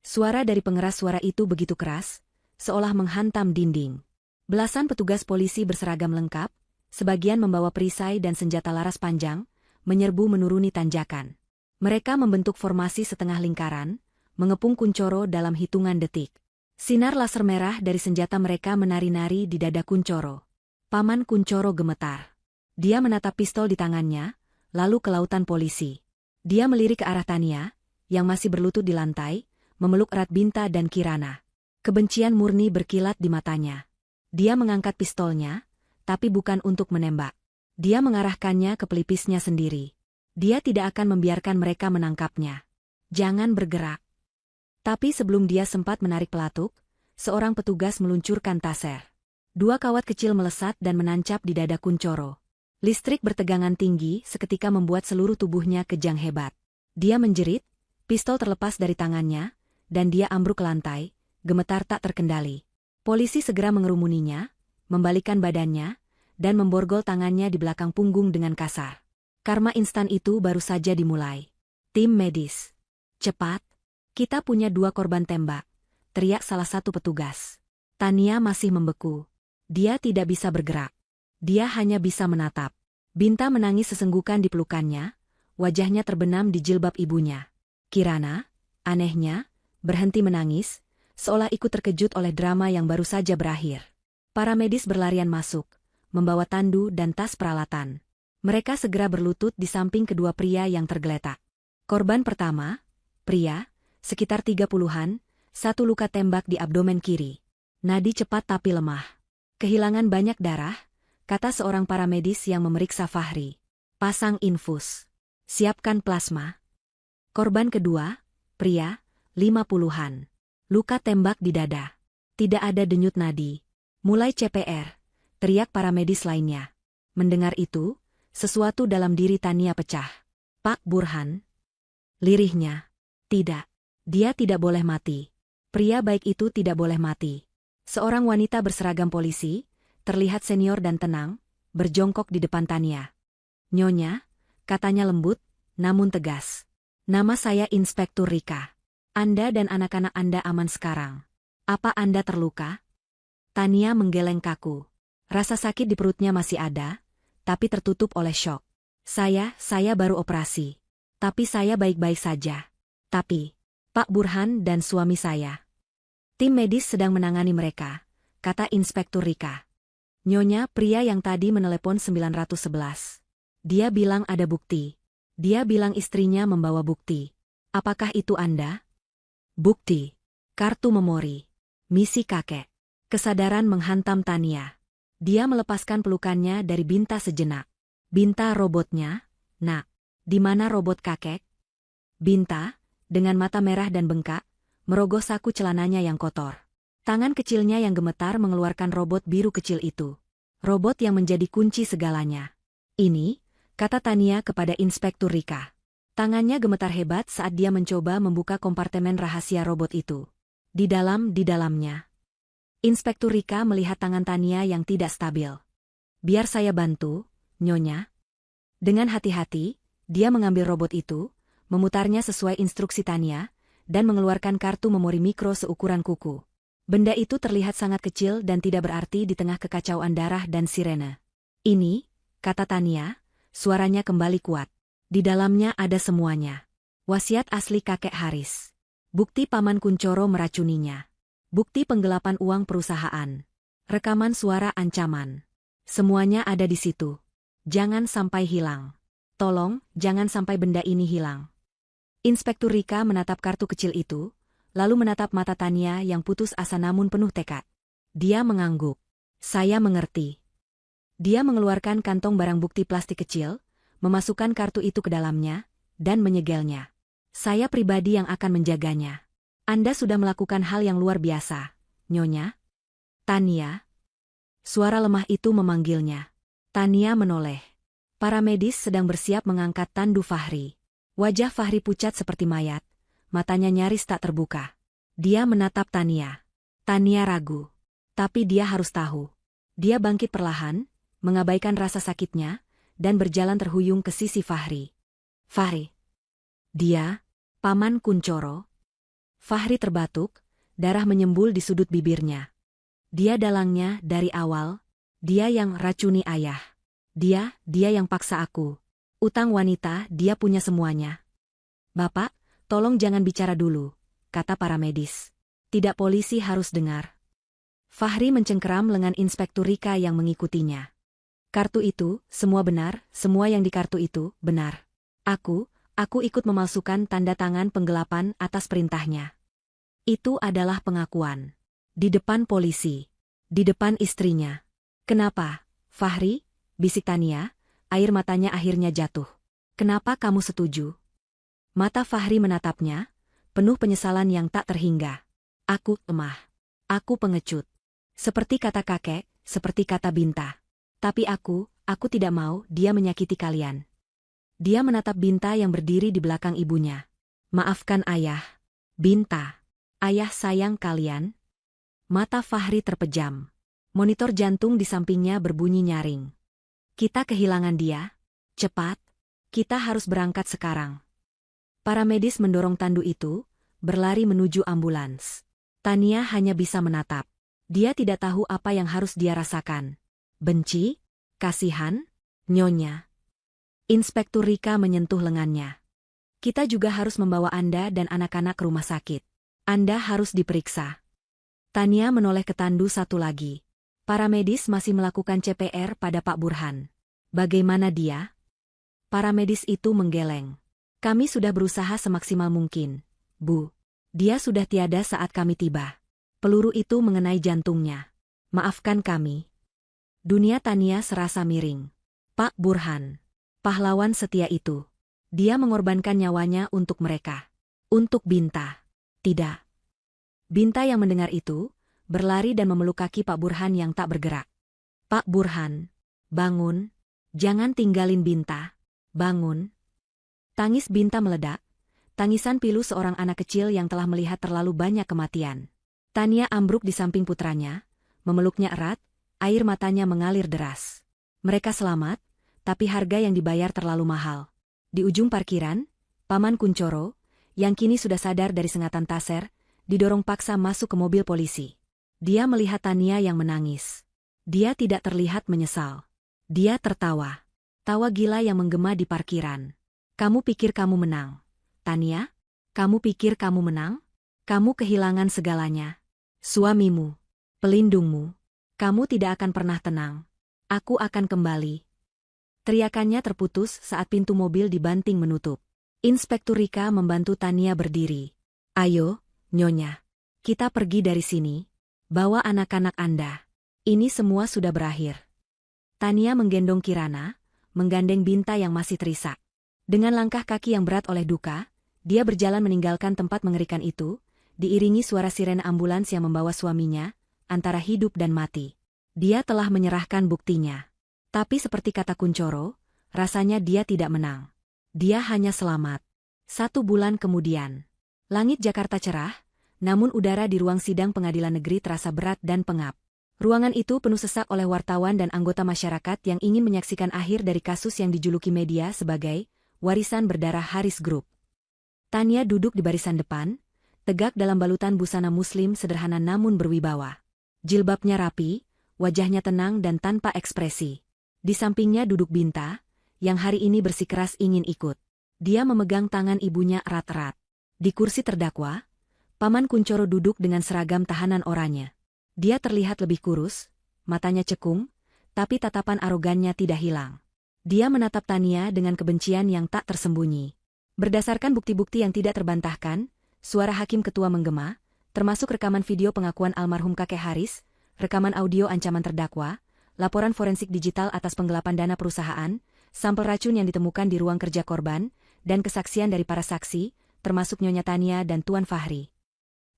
Suara dari pengeras suara itu begitu keras, seolah menghantam dinding. Belasan petugas polisi berseragam lengkap, sebagian membawa perisai dan senjata laras panjang, menyerbu menuruni tanjakan. Mereka membentuk formasi setengah lingkaran, mengepung Kuncoro dalam hitungan detik. Sinar laser merah dari senjata mereka menari-nari di dada Kuncoro. Paman Kuncoro gemetar. Dia menatap pistol di tangannya, lalu ke lautan polisi. Dia melirik ke arah Tania, yang masih berlutut di lantai, memeluk erat Binta dan Kirana. Kebencian murni berkilat di matanya. Dia mengangkat pistolnya, tapi bukan untuk menembak. Dia mengarahkannya ke pelipisnya sendiri. Dia tidak akan membiarkan mereka menangkapnya. Jangan bergerak. Tapi sebelum dia sempat menarik pelatuk, seorang petugas meluncurkan taser. Dua kawat kecil melesat dan menancap di dada Kuncoro. Listrik bertegangan tinggi seketika membuat seluruh tubuhnya kejang hebat. Dia menjerit, pistol terlepas dari tangannya, dan dia ambruk ke lantai, gemetar tak terkendali. Polisi segera mengerumuninya, membalikkan badannya, dan memborgol tangannya di belakang punggung dengan kasar. Karma instan itu baru saja dimulai. Tim medis. Cepat. Kita punya dua korban tembak, teriak salah satu petugas. Tania masih membeku. Dia tidak bisa bergerak. Dia hanya bisa menatap. Binta menangis sesenggukan di pelukannya, wajahnya terbenam di jilbab ibunya. Kirana, anehnya, berhenti menangis, seolah ikut terkejut oleh drama yang baru saja berakhir. Para medis berlarian masuk, membawa tandu dan tas peralatan. Mereka segera berlutut di samping kedua pria yang tergeletak. Korban pertama, pria, sekitar 30-an, satu luka tembak di abdomen kiri. Nadi cepat tapi lemah. Kehilangan banyak darah, kata seorang paramedis yang memeriksa Fahri. Pasang infus. Siapkan plasma. Korban kedua, pria, 50-an. Luka tembak di dada. Tidak ada denyut nadi. Mulai CPR, teriak paramedis lainnya. Mendengar itu, sesuatu dalam diri Tania pecah. Pak Burhan. Lirihnya. Tidak. Dia tidak boleh mati. Pria baik itu tidak boleh mati. Seorang wanita berseragam polisi, terlihat senior dan tenang, berjongkok di depan Tania. Nyonya, katanya lembut, namun tegas. Nama saya Inspektur Rika. Anda dan anak-anak Anda aman sekarang. Apa Anda terluka? Tania menggeleng kaku. Rasa sakit di perutnya masih ada, tapi tertutup oleh syok. Saya baru operasi. Tapi saya baik-baik saja. Tapi, Pak Burhan dan suami saya. Tim medis sedang menangani mereka, kata Inspektur Rika. Nyonya, pria yang tadi menelepon 911. Dia bilang ada bukti. Dia bilang istrinya membawa bukti. Apakah itu Anda? Bukti. Kartu memori. Misi kakek. Kesadaran menghantam Tania. Dia melepaskan pelukannya dari Binta sejenak. Binta robotnya? Nak, di mana robot kakek? Binta, dengan mata merah dan bengkak, merogoh saku celananya yang kotor. Tangan kecilnya yang gemetar mengeluarkan robot biru kecil itu. Robot yang menjadi kunci segalanya. Ini, kata Tania kepada Inspektur Rika. Tangannya gemetar hebat saat dia mencoba membuka kompartemen rahasia robot itu. Di dalamnya. Inspektur Rika melihat tangan Tania yang tidak stabil. Biar saya bantu, Nyonya. Dengan hati-hati, dia mengambil robot itu, memutarnya sesuai instruksi Tania, dan mengeluarkan kartu memori mikro seukuran kuku. Benda itu terlihat sangat kecil dan tidak berarti di tengah kekacauan darah dan sirene. Ini, kata Tania, suaranya kembali kuat. Di dalamnya ada semuanya. Wasiat asli kakek Haris. Bukti Paman Kuncoro meracuninya. Bukti penggelapan uang perusahaan. Rekaman suara ancaman. Semuanya ada di situ. Jangan sampai hilang. Tolong, jangan sampai benda ini hilang. Inspektur Rika menatap kartu kecil itu, lalu menatap mata Tania yang putus asa namun penuh tekad. Dia mengangguk. Saya mengerti. Dia mengeluarkan kantong barang bukti plastik kecil, memasukkan kartu itu ke dalamnya, dan menyegelnya. Saya pribadi yang akan menjaganya. Anda sudah melakukan hal yang luar biasa, Nyonya. Tania. Suara lemah itu memanggilnya. Tania menoleh. Para medis sedang bersiap mengangkat tandu Fahri. Wajah Fahri pucat seperti mayat. Matanya nyaris tak terbuka. Dia menatap Tania. Tania ragu. Tapi dia harus tahu. Dia bangkit perlahan, mengabaikan rasa sakitnya, dan berjalan terhuyung ke sisi Fahri. Fahri. Dia, Paman Kuncoro. Fahri terbatuk, darah menyembul di sudut bibirnya. Dia dalangnya dari awal. Dia yang racuni ayah. Dia yang paksa aku. Utang wanita, dia punya semuanya. Bapak, tolong jangan bicara dulu, kata para medis. Tidak, polisi harus dengar. Fahri mencengkeram lengan Inspektur Rika yang mengikutinya. Kartu itu, semua benar, semua yang di kartu itu, benar. Aku ikut memalsukan tanda tangan penggelapan atas perintahnya. Itu adalah pengakuan. Di depan polisi. Di depan istrinya. Kenapa, Fahri? Bisik Tania, air matanya akhirnya jatuh. Kenapa kamu setuju? Mata Fahri menatapnya, penuh penyesalan yang tak terhingga. Aku lemah. Aku pengecut. Seperti kata kakek, seperti kata Binta. Tapi aku tidak mau dia menyakiti kalian. Dia menatap Binta yang berdiri di belakang ibunya. Maafkan ayah. Binta. Ayah sayang kalian. Mata Fahri terpejam. Monitor jantung di sampingnya berbunyi nyaring. Kita kehilangan dia. Cepat. Kita harus berangkat sekarang. Para medis mendorong tandu itu, berlari menuju ambulans. Tania hanya bisa menatap. Dia tidak tahu apa yang harus dia rasakan. Benci? Kasihan? Nyonya. Inspektur Rika menyentuh lengannya. Kita juga harus membawa Anda dan anak-anak ke rumah sakit. Anda harus diperiksa. Tania menoleh ke tandu satu lagi. Para medis masih melakukan CPR pada Pak Burhan. Bagaimana dia? Para medis itu menggeleng. Kami sudah berusaha semaksimal mungkin, Bu. Dia sudah tiada saat kami tiba. Peluru itu mengenai jantungnya. Maafkan kami. Dunia Tania serasa miring. Pak Burhan. Pahlawan setia itu. Dia mengorbankan nyawanya untuk mereka. Untuk Binta. Tidak. Binta yang mendengar itu, berlari dan memeluk kaki Pak Burhan yang tak bergerak. Pak Burhan. Bangun. Jangan tinggalin Binta. Bangun. Tangis Binta meledak. Tangisan pilu seorang anak kecil yang telah melihat terlalu banyak kematian. Tania ambruk di samping putranya, memeluknya erat, air matanya mengalir deras. Mereka selamat, tapi harga yang dibayar terlalu mahal. Di ujung parkiran, Paman Kuncoro, yang kini sudah sadar dari sengatan taser, didorong paksa masuk ke mobil polisi. Dia melihat Tania yang menangis. Dia tidak terlihat menyesal. Dia tertawa. Tawa gila yang menggema di parkiran. Kamu pikir kamu menang, Tania? Kamu pikir kamu menang? Kamu kehilangan segalanya. Suamimu, pelindungmu. Kamu tidak akan pernah tenang. Aku akan kembali. Teriakannya terputus saat pintu mobil dibanting menutup. Inspektur Rika membantu Tania berdiri. Ayo, Nyonya. Kita pergi dari sini. Bawa anak-anak Anda. Ini semua sudah berakhir. Tania menggendong Kirana, menggandeng Binta yang masih terisak. Dengan langkah kaki yang berat oleh duka, dia berjalan meninggalkan tempat mengerikan itu, diiringi suara sirene ambulans yang membawa suaminya, antara hidup dan mati. Dia telah menyerahkan buktinya. Tapi seperti kata Kuncoro, rasanya dia tidak menang. Dia hanya selamat. 1 bulan kemudian. Langit Jakarta cerah, namun udara di ruang sidang pengadilan negeri terasa berat dan pengap. Ruangan itu penuh sesak oleh wartawan dan anggota masyarakat yang ingin menyaksikan akhir dari kasus yang dijuluki media sebagai warisan berdarah Haris Group. Tania duduk di barisan depan, tegak dalam balutan busana muslim sederhana namun berwibawa. Jilbabnya rapi, wajahnya tenang dan tanpa ekspresi. Di sampingnya duduk Binta, yang hari ini bersikeras ingin ikut. Dia memegang tangan ibunya erat-erat. Di kursi terdakwa, Paman Kuncoro duduk dengan seragam tahanan oranye. Dia terlihat lebih kurus, matanya cekung, tapi tatapan arogannya tidak hilang. Dia menatap Tania dengan kebencian yang tak tersembunyi. Berdasarkan bukti-bukti yang tidak terbantahkan, suara hakim ketua menggema, termasuk rekaman video pengakuan almarhum kakek Haris, rekaman audio ancaman terdakwa, laporan forensik digital atas penggelapan dana perusahaan, sampel racun yang ditemukan di ruang kerja korban, dan kesaksian dari para saksi, termasuk Nyonya Tania dan Tuan Fahri.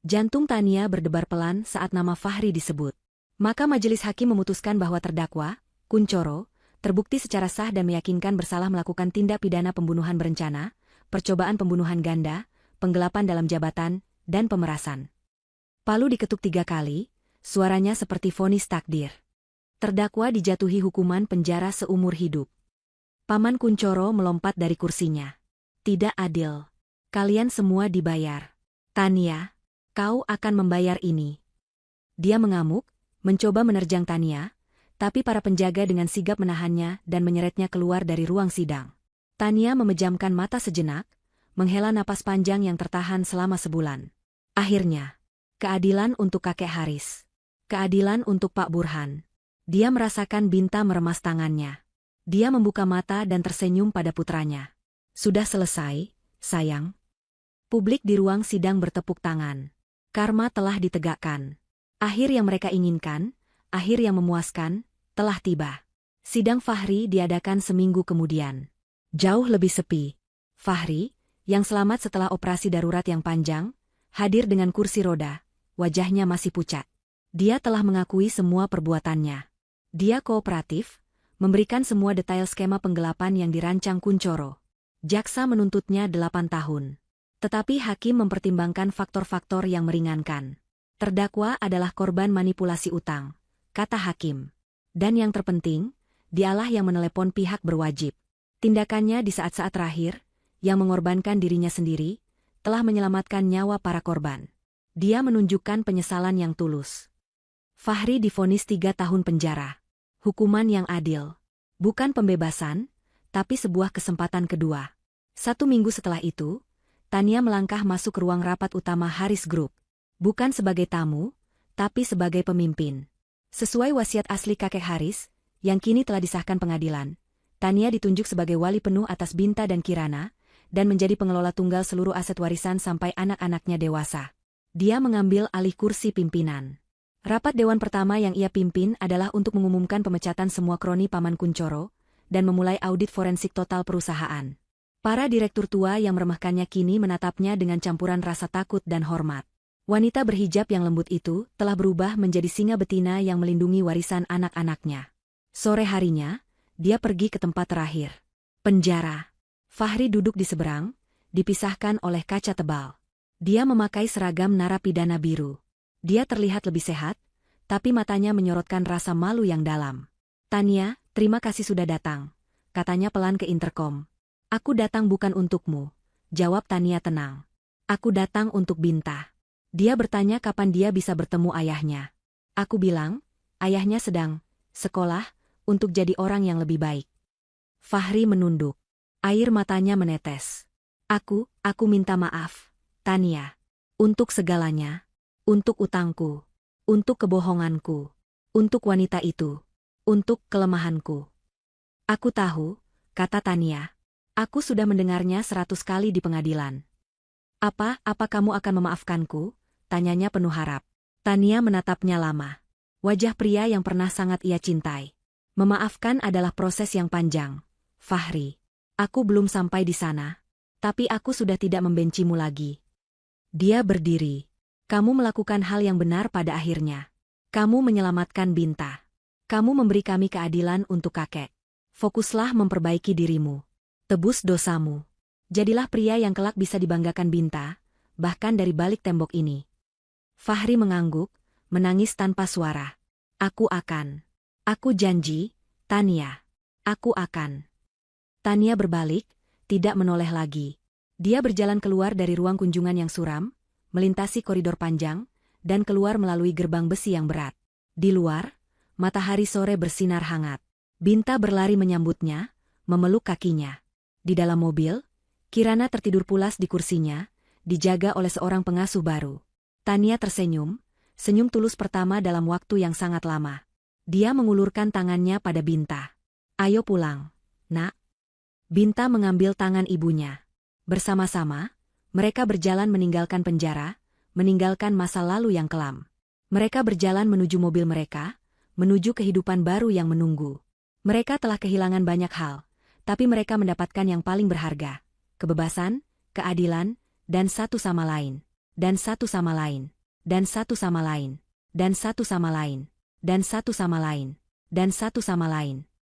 Jantung Tania berdebar pelan saat nama Fahri disebut. Maka majelis hakim memutuskan bahwa terdakwa, Kuncoro, terbukti secara sah dan meyakinkan bersalah melakukan tindak pidana pembunuhan berencana, percobaan pembunuhan ganda, penggelapan dalam jabatan, dan pemerasan. Palu diketuk 3 kali, suaranya seperti vonis takdir. Terdakwa dijatuhi hukuman penjara seumur hidup. Paman Kuncoro melompat dari kursinya. Tidak adil. Kalian semua dibayar. Tania, kau akan membayar ini. Dia mengamuk, mencoba menerjang Tania, tapi para penjaga dengan sigap menahannya dan menyeretnya keluar dari ruang sidang. Tania memejamkan mata sejenak, menghela napas panjang yang tertahan selama sebulan. Akhirnya, keadilan untuk kakek Haris. Keadilan untuk Pak Burhan. Dia merasakan Binta meremas tangannya. Dia membuka mata dan tersenyum pada putranya. Sudah selesai, sayang. Publik di ruang sidang bertepuk tangan. Karma telah ditegakkan. Akhir yang mereka inginkan, akhir yang memuaskan, telah tiba. Sidang Fahri diadakan seminggu kemudian. Jauh lebih sepi. Fahri, yang selamat setelah operasi darurat yang panjang, hadir dengan kursi roda, wajahnya masih pucat. Dia telah mengakui semua perbuatannya. Dia kooperatif, memberikan semua detail skema penggelapan yang dirancang Kuncoro. Jaksa menuntutnya 8 tahun. Tetapi hakim mempertimbangkan faktor-faktor yang meringankan. Terdakwa adalah korban manipulasi utang, kata hakim. Dan yang terpenting, dialah yang menelepon pihak berwajib. Tindakannya di saat-saat terakhir, yang mengorbankan dirinya sendiri, telah menyelamatkan nyawa para korban. Dia menunjukkan penyesalan yang tulus. Fahri divonis 3 tahun penjara. Hukuman yang adil. Bukan pembebasan, tapi sebuah kesempatan kedua. 1 minggu setelah itu, Tania melangkah masuk ke ruang rapat utama Haris Group. Bukan sebagai tamu, tapi sebagai pemimpin. Sesuai wasiat asli kakek Haris, yang kini telah disahkan pengadilan, Tania ditunjuk sebagai wali penuh atas Binta dan Kirana, dan menjadi pengelola tunggal seluruh aset warisan sampai anak-anaknya dewasa. Dia mengambil alih kursi pimpinan. Rapat dewan pertama yang ia pimpin adalah untuk mengumumkan pemecatan semua kroni Paman Kuncoro, dan memulai audit forensik total perusahaan. Para direktur tua yang meremehkannya kini menatapnya dengan campuran rasa takut dan hormat. Wanita berhijab yang lembut itu telah berubah menjadi singa betina yang melindungi warisan anak-anaknya. Sore harinya, dia pergi ke tempat terakhir. Penjara. Fahri duduk di seberang, dipisahkan oleh kaca tebal. Dia memakai seragam narapidana biru. Dia terlihat lebih sehat, tapi matanya menyorotkan rasa malu yang dalam. Tania, terima kasih sudah datang, katanya pelan ke interkom. Aku datang bukan untukmu, jawab Tania tenang. Aku datang untuk Binta. Dia bertanya kapan dia bisa bertemu ayahnya. Aku bilang, ayahnya sedang sekolah untuk jadi orang yang lebih baik. Fahri menunduk. Air matanya menetes. Aku minta maaf. Tania. Untuk segalanya. Untuk utangku. Untuk kebohonganku. Untuk wanita itu. Untuk kelemahanku. Aku tahu, kata Tania. Aku sudah mendengarnya 100 kali di pengadilan. Apa kamu akan memaafkanku? Tanyanya penuh harap. Tania menatapnya lama. Wajah pria yang pernah sangat ia cintai. Memaafkan adalah proses yang panjang, Fahri. Aku belum sampai di sana. Tapi aku sudah tidak membencimu lagi. Dia berdiri. Kamu melakukan hal yang benar pada akhirnya. Kamu menyelamatkan Binta. Kamu memberi kami keadilan untuk kakek. Fokuslah memperbaiki dirimu. Tebus dosamu. Jadilah pria yang kelak bisa dibanggakan Binta, bahkan dari balik tembok ini. Fahri mengangguk, menangis tanpa suara. Aku janji, Tania. Aku akan. Tania berbalik, tidak menoleh lagi. Dia berjalan keluar dari ruang kunjungan yang suram, melintasi koridor panjang, dan keluar melalui gerbang besi yang berat. Di luar, matahari sore bersinar hangat. Binta berlari menyambutnya, memeluk kakinya. Di dalam mobil, Kirana tertidur pulas di kursinya, dijaga oleh seorang pengasuh baru. Tania tersenyum, senyum tulus pertama dalam waktu yang sangat lama. Dia mengulurkan tangannya pada Binta. Ayo pulang, nak. Binta mengambil tangan ibunya. Bersama-sama, mereka berjalan meninggalkan penjara, meninggalkan masa lalu yang kelam. Mereka berjalan menuju mobil mereka, menuju kehidupan baru yang menunggu. Mereka telah kehilangan banyak hal, tapi mereka mendapatkan yang paling berharga. Kebebasan, keadilan, dan satu sama lain. Dan satu sama lain, dan satu sama lain, dan satu sama lain, dan satu sama lain, dan satu sama lain.